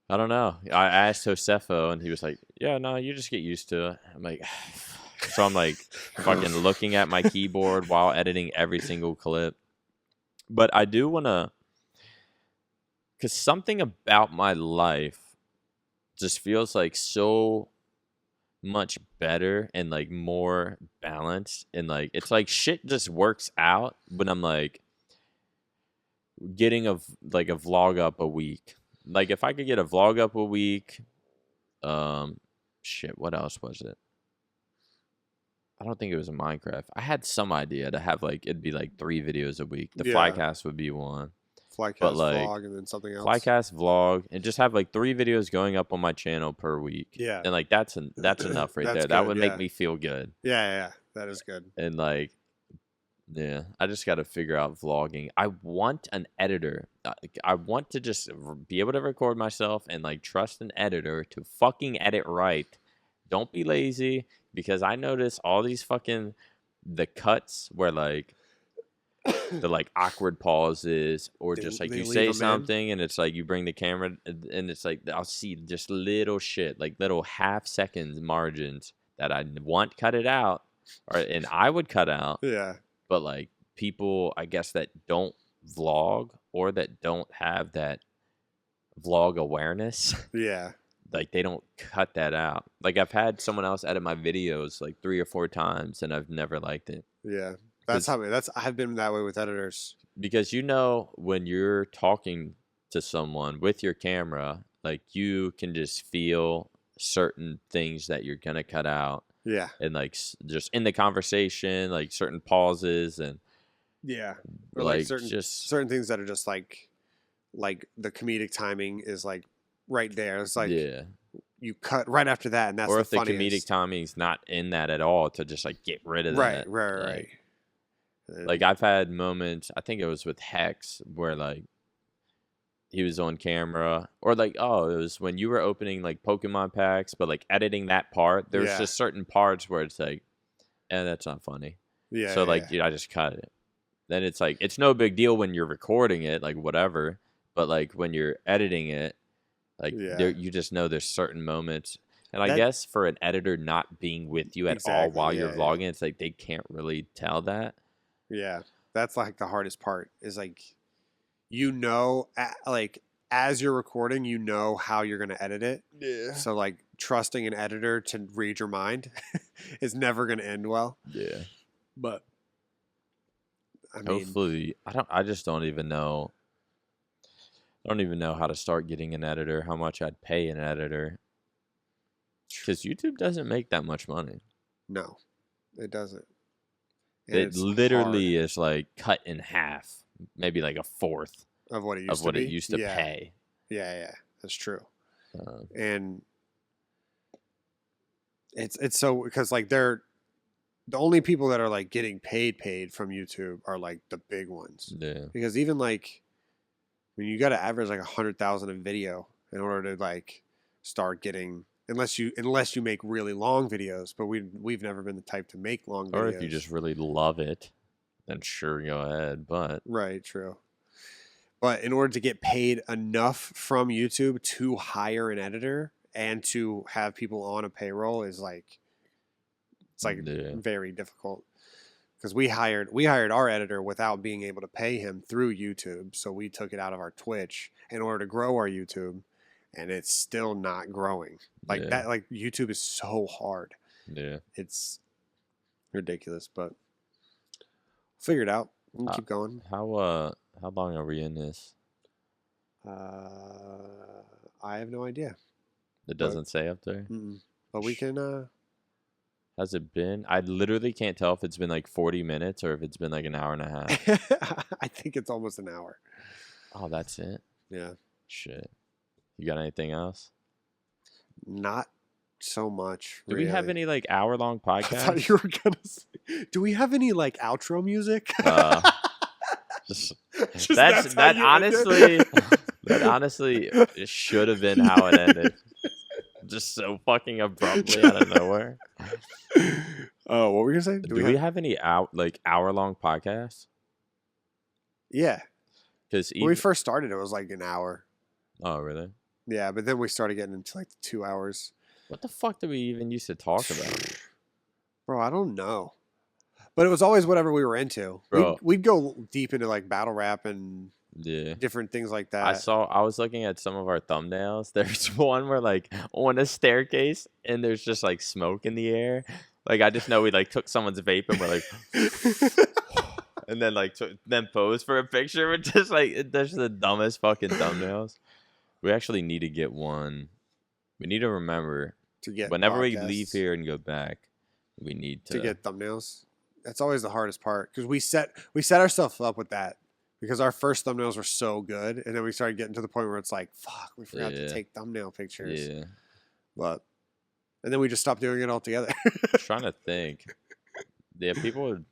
I don't know. I asked Josefo and he was like, yeah, no, you just get used to it. I'm like, so I'm fucking looking at my keyboard while editing every single clip. But I do want to, because something about my life just feels so much better and more balanced, and it's shit just works out when I'm getting a vlog up a week. If I could get a vlog up a week, shit, what else was it? I don't think it was a Minecraft. I had some idea to have it'd be 3 videos a week. The Flycast would be one. Flycast but like vlog and then something else. Flycast vlog and just have like 3 videos going up on my channel per week. Yeah. And like that's enough right there. Good, That would make me feel good. Yeah. That is good. And like, yeah, I just got to figure out vlogging. I want an editor. I want to just be able to record myself and like trust an editor to fucking edit right. Don't be lazy, because I notice all these fucking the cuts where like the like awkward pauses or just like you say something and it's like you bring the camera and it's like I'll see just little shit, like little half seconds margins that I want cut it out, and I would cut out. Yeah. But like people, I guess, that don't vlog or that don't have that vlog awareness. Yeah. Like they don't cut that out. Like I've had someone else edit my videos like 3 or 4 times and I've never liked it. Yeah. I've been that way with editors. Because when you're talking to someone with your camera, like you can just feel certain things that you're going to cut out. Yeah. And like just in the conversation, like certain pauses and yeah, or like certain things that are just like the comedic timing is like right there. It's like you cut right after that, and that's or the if the funniest. Comedic timing's not in that at all, to just like get rid of that. Right. Like I've had moments. I think it was with Hex where like he was on camera, or like it was when you were opening like Pokemon packs, but like editing that part, there's just certain parts where it's like, that's not funny. Yeah. So like, I just cut it. Then it's like it's no big deal when you're recording it, like whatever. But like when you're editing it, like you just know there's certain moments. And I guess for an editor not being with you at all while you're vlogging, it's like they can't really tell that. Yeah, that's like the hardest part is like. Like as you're recording, how you're going to edit it. Yeah. So like trusting an editor to read your mind is never going to end well. Yeah. But I mean, hopefully, I just don't even know. I don't even know how to start getting an editor, how much I'd pay an editor. Because YouTube doesn't make that much money. No, it doesn't. And it literally is like cut in half. Maybe like a fourth of what it used to pay. Yeah, that's true. And it's so because like they're the only people that are like getting paid from YouTube are like the big ones. Yeah. Because even like when you got to average like 100,000 a video in order to like start getting. Unless you make really long videos, but we've never been the type to make long videos. Or if you just really love it. Then sure, go ahead. But right, true. But in order to get paid enough from YouTube to hire an editor and to have people on a payroll is like very difficult. Because we hired our editor without being able to pay him through YouTube, so we took it out of our Twitch in order to grow our YouTube, and it's still not growing. Like that, like YouTube is so hard. Yeah, it's ridiculous, but. Figure it out. We can keep going. How long are we in this? I have no idea. It doesn't say up there. But we can. Has it been? I literally can't tell if it's been like 40 minutes or if it's been like an hour and a half. I think it's almost an hour. Oh, that's it. Yeah. Shit. You got anything else? Not so much. Do we have any like hour-long podcasts? I thought you were gonna say, do we have any like outro music? That honestly it should have been how it ended. Just so fucking abruptly out of nowhere. Oh, what were you gonna say? Do we have any hour-long podcasts? Yeah. Because when we first started, it was like an hour. Oh, really? Yeah, but then we started getting into like 2 hours. What the fuck did we even used to talk about? Bro, I don't know. But it was always whatever we were into. We'd go deep into like battle rap and different things like that. I was looking at some of our thumbnails. There's one where like on a staircase and there's just like smoke in the air. Like I just know we like took someone's vape and we're like and then like then posed for a picture with just like that's the dumbest fucking thumbnails. We actually need to get one. We need to remember to get whenever we leave here and go back, we need to get thumbnails. That's always the hardest part because we set ourselves up with that because our first thumbnails were so good, and then we started getting to the point where it's like, fuck, we forgot to take thumbnail pictures. Yeah. But and then we just stopped doing it altogether. Trying to think. Yeah, people would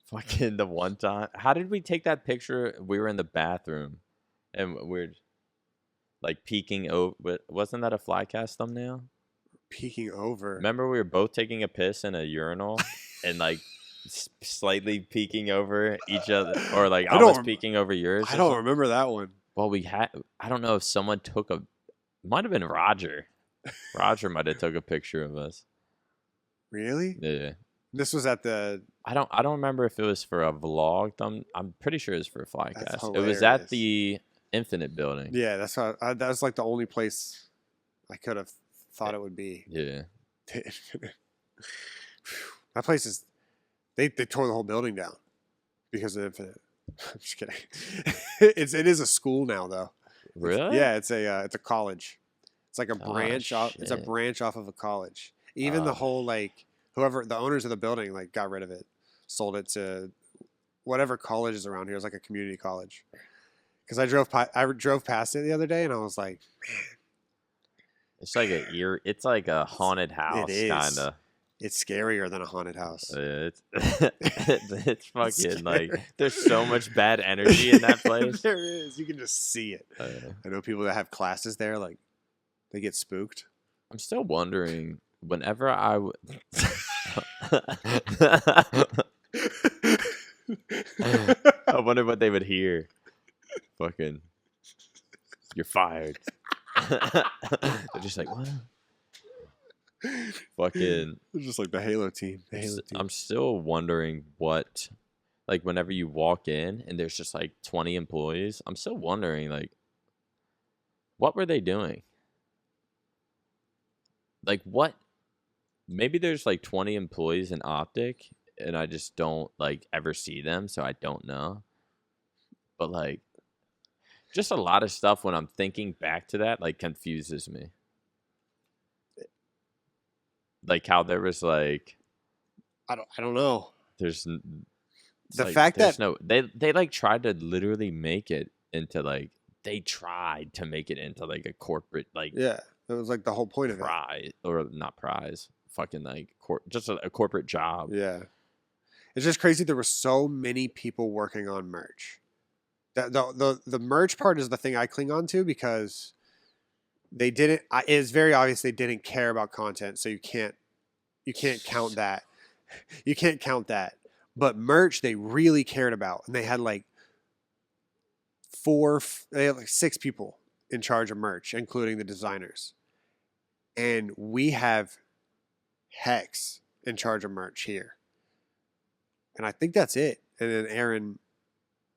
fucking the one time. How did we take that picture? We were in the bathroom, and we're like peeking over. Wasn't that a Flycast thumbnail? Peeking over. Remember, we were both taking a piss in a urinal, and like slightly peeking over each other, or like almost peeking over yours. I don't remember that one. Well, we had. I don't know if someone took a. Might have been Roger. Roger might have took a picture of us. Really? Yeah. This was at the. I don't remember if it was for a vlog. I'm pretty sure it was for a Flycast. It was at the Infinite building. Yeah, that's how. That was like the only place I could have thought it would be. Yeah. That place is. They tore the whole building down because of Infinite. I'm just kidding. It is a school now though. Really? Yeah, it's a college. It's like a branch off. Shit. It's a branch off of a college. Even the whole like whoever the owners of the building like got rid of it, sold it to whatever college is around here. It's like a community college. Because I drove past it the other day and I was like, man, it's like it's like a haunted house kind of. It's scarier than a haunted house. It's fucking like there's so much bad energy in that place. There is. You can just see it. I know people that have classes there, like they get spooked. I'm still wondering whenever I wonder what they would hear. Fucking, you're fired. They're just like, what? Fucking, it's just like the Halo team. I'm still wondering what, like, whenever you walk in and there's just like 20 employees, I'm still wondering, like, what were they doing? Like, what? Maybe there's like 20 employees in Optic and I just don't like ever see them, so I don't know. But like, just a lot of stuff when I'm thinking back to that, like, confuses me. Like how there was like, I don't know. There's the like, fact that they like tried to literally make it into like they tried to make it into like a corporate like it was like the whole point of it or not prize fucking like just a corporate job. Yeah, it's just crazy. There were so many people working on merch. The merch part is the thing I cling on to because they didn't. It's very obvious they didn't care about content, so you can't count that. You can't count that. But merch they really cared about, and they had like 6 people in charge of merch, including the designers. And we have Hex in charge of merch here, and I think that's it. And then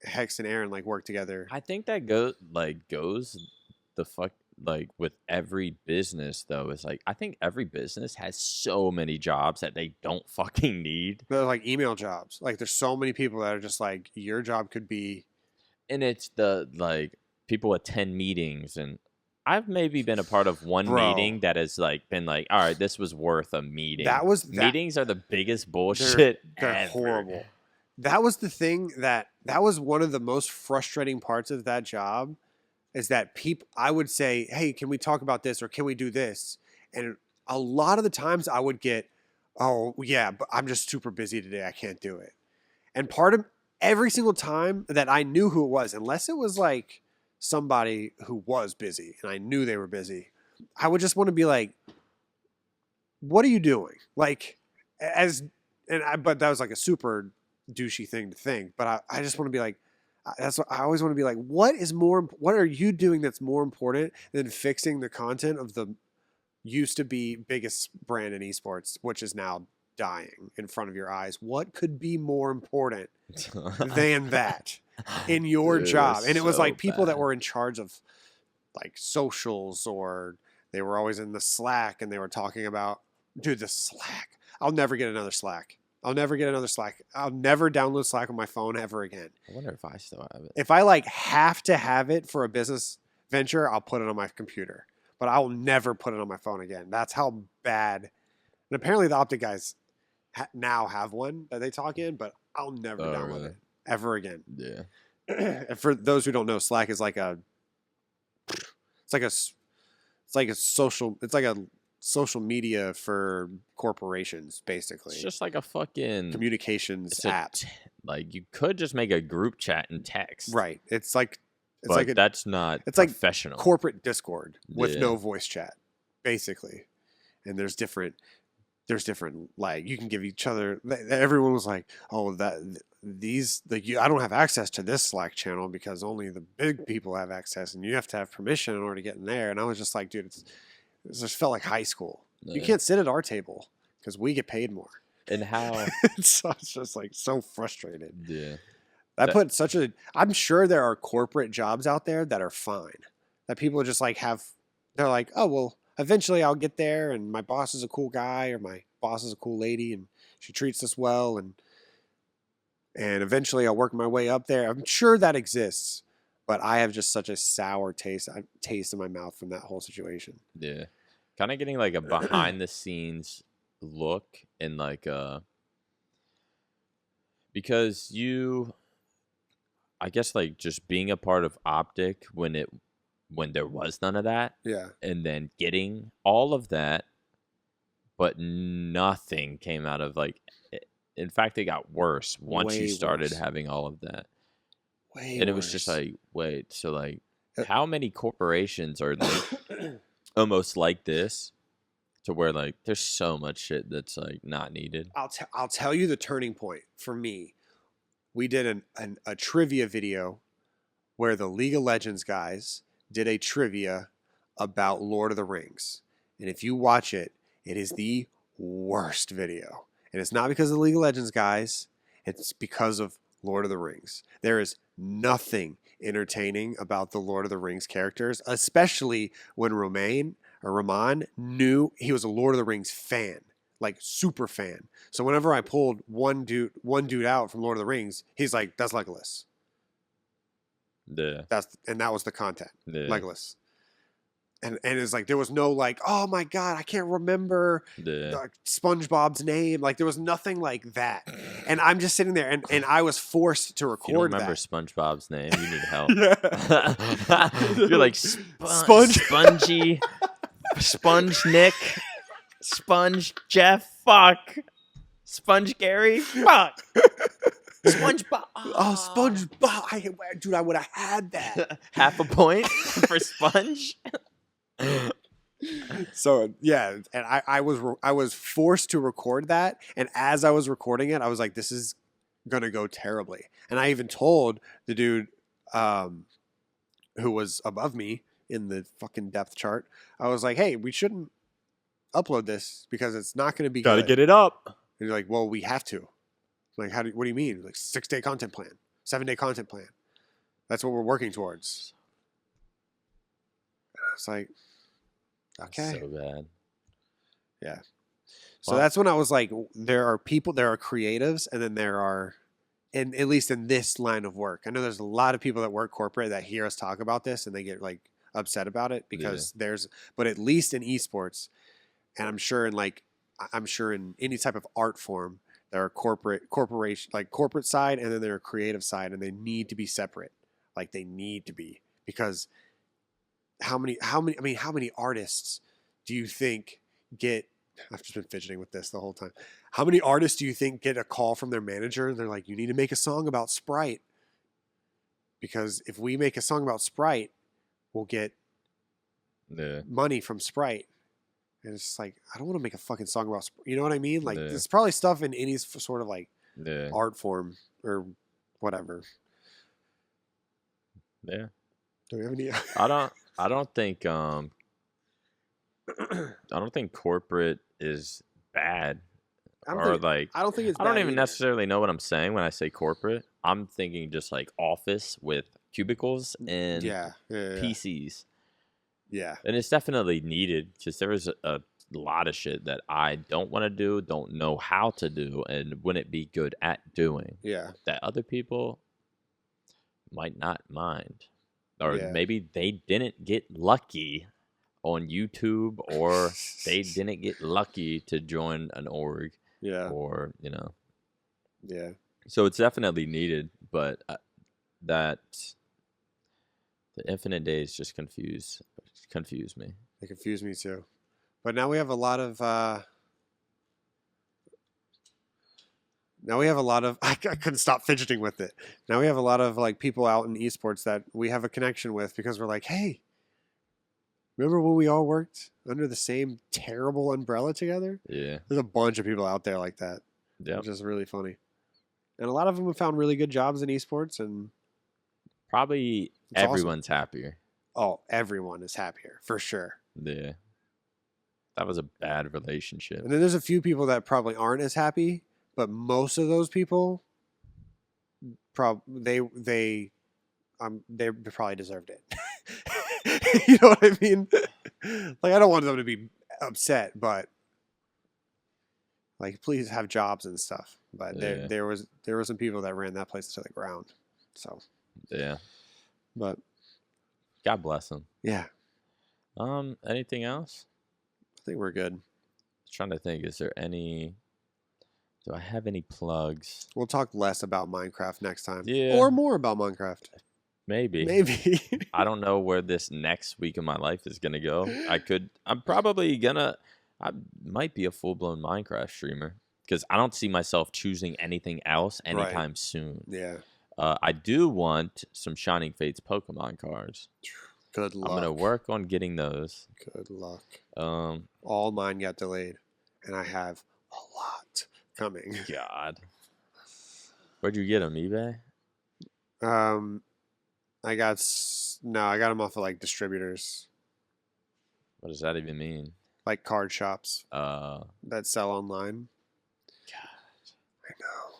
Hex and Aaron like work together. I think that goes the fuck. Like with every business though, it's like I think every business has so many jobs that they don't fucking need. They're like email jobs. Like there's so many people that are just like your job could be. And it's the like people attend meetings, and I've maybe been a part of one meeting that has like been like, all right, this was worth a meeting. Meetings are the biggest bullshit. They're horrible. That was the thing that was one of the most frustrating parts of that job. Is that people, I would say, hey, can we talk about this or can we do this? And a lot of the times I would get, oh, yeah, but I'm just super busy today. I can't do it. And part of every single time that I knew who it was, unless it was like somebody who was busy and I knew they were busy, I would just want to be like, what are you doing? Like, but that was like a super douchey thing to think. But I just want to be like, that's what I always want to be like. What are you doing that's more important than fixing the content of the used to be biggest brand in esports, which is now dying in front of your eyes? What could be more important than that in your job? And it was like people that were in charge of like socials, or they were always in the Slack and they were talking about, dude, the Slack. I'll never get another Slack. I'll never download Slack on my phone ever again. I wonder if I still have it. If I like have to have it for a business venture, I'll put it on my computer. But I will never put it on my phone again. That's how bad. And apparently the Optic guys now have one that they talk in, but I'll never download it ever again. Yeah. And for those who don't know, Slack is like a social media for corporations, basically. It's just like a fucking communications app. Like you could just make a group chat and text. Right. It's like that's not professional. Like corporate Discord with no voice chat, basically. And there's different like you can give each other. Everyone was like, "Oh, I don't have access to this Slack channel because only the big people have access, and you have to have permission in order to get in there." And I was just like, "Dude, it just felt like high school. You can't sit at our table because we get paid more." And how? So it's just like so frustrated. Yeah. I'm sure there are corporate jobs out there that are fine. That people just like they're like, "Oh, well, eventually I'll get there and my boss is a cool guy or my boss is a cool lady and she treats us well and eventually I'll work my way up there." I'm sure that exists, but I have just such a sour taste in my mouth from that whole situation. Yeah. Kind of getting like a behind the scenes look and like because I guess like just being a part of Optic when there was none of that. Yeah. And then getting all of that, but nothing came out of like, in fact, it got worse once you started having all of that. And it was just like, wait, so like how many corporations are like almost like this to where like there's so much shit that's like not needed? I'll tell you the turning point for me. We did a trivia video where the League of Legends guys did a trivia about Lord of the Rings. And if you watch it, it is the worst video. And it's not because of the League of Legends guys. It's because of Lord of the Rings. There is nothing entertaining about the Lord of the Rings characters, especially when Rahman knew he was a Lord of the Rings fan. Like super fan. So whenever I pulled one dude out from Lord of the Rings, he's like, "That's Legolas." Yeah. That was the content. Yeah. Legolas. And it's like there was no like, "Oh my god, I can't remember SpongeBob's name." Like there was nothing like that. And I'm just sitting there and I was forced to record. If you don't remember SpongeBob's name, you need help. You're like Spongy, Sponge Nick, Sponge Jeff, fuck. Sponge Gary, fuck. SpongeBob. Oh, SpongeBob. Dude, I would have had that. Half a point for Sponge. So yeah, and I was forced to record that, and as I was recording it, I was like, "This is gonna go terribly." And I even told the dude who was above me in the fucking depth chart, I was like, "Hey, we shouldn't upload this because it's not going to be Gotta get it up." And you're like, "Well, we have to." Like, what do you mean? Like 6-day content plan, 7-day content plan. That's what we're working towards. It's like, okay. That's so bad. Yeah. So that's when I was like, there are creatives, and then there are, and at least in this line of work, I know there's a lot of people that work corporate that hear us talk about this and they get like upset about it because but at least in esports, and I'm sure in any type of art form, there are corporation, like corporate side, and then there are creative side, and they need to be separate. Like they need to be, because how many artists do you think get? I've just been fidgeting with this the whole time. How many artists do you think get a call from their manager and they're like, "You need to make a song about Sprite, because if we make a song about Sprite, we'll get money from Sprite." And it's just like, I don't want to make a fucking song about Sprite. You know what I mean? Like, there's probably stuff in any sort of like art form or whatever. Yeah. Do we have any? I don't think corporate is bad. I don't think it's bad. I don't even necessarily know what I'm saying when I say corporate. I'm thinking just like office with cubicles and PCs. Yeah. And it's definitely needed because there is a lot of shit that I don't want to do, don't know how to do, and wouldn't be good at doing. Yeah. That other people might not mind. Or maybe they didn't get lucky on YouTube, or they didn't get lucky to join an org. Yeah. Or, you know. Yeah. So it's definitely needed, but that the infinite days just confuse me. They confuse me too. But now we have a lot of I couldn't stop fidgeting with it. Now we have a lot of like people out in esports that we have a connection with because we're like, hey, remember when we all worked under the same terrible umbrella together? Yeah. There's a bunch of people out there like that. Yeah. Which is really funny. And a lot of them have found really good jobs in esports, and probably everyone's happier. Oh, everyone is happier for sure. Yeah. That was a bad relationship. And then there's a few people that probably aren't as happy, but most of those people they probably deserved it. You know what I mean? Like, I don't want them to be upset, but like, please have jobs and stuff. But Yeah. there were some people that ran that place to the ground. So Yeah. but God bless them. yeah, Anything else? I think we're good. Trying to think, do I have any plugs? We'll talk less about Minecraft next time. Yeah. Or more about Minecraft. Maybe. I don't know where this next week of my life is gonna go. I might be a full-blown Minecraft streamer because I don't see myself choosing anything else anytime soon. Yeah. I do want some Shining Fates Pokemon cards. Good luck. I'm gonna work on getting those. Good luck. All mine got delayed, and I have a lot coming. God. Where'd you get them? eBay? I got them off of like distributors, What does that even mean? like card shops God. that sell online. I know.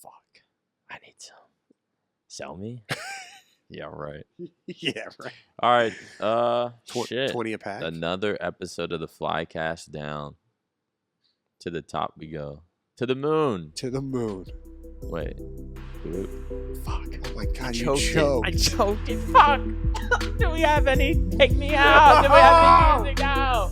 Fuck. I need some. Sell me? Yeah, right. Yeah, right. All right. Shit. 20 a pack. Another episode of the Flycast down. To the top we go. To the moon. To the moon. Wait. Fuck. Oh my god, you choked. choked. I choked it. Fuck. Do we have any? Take me out. Do we have any music out?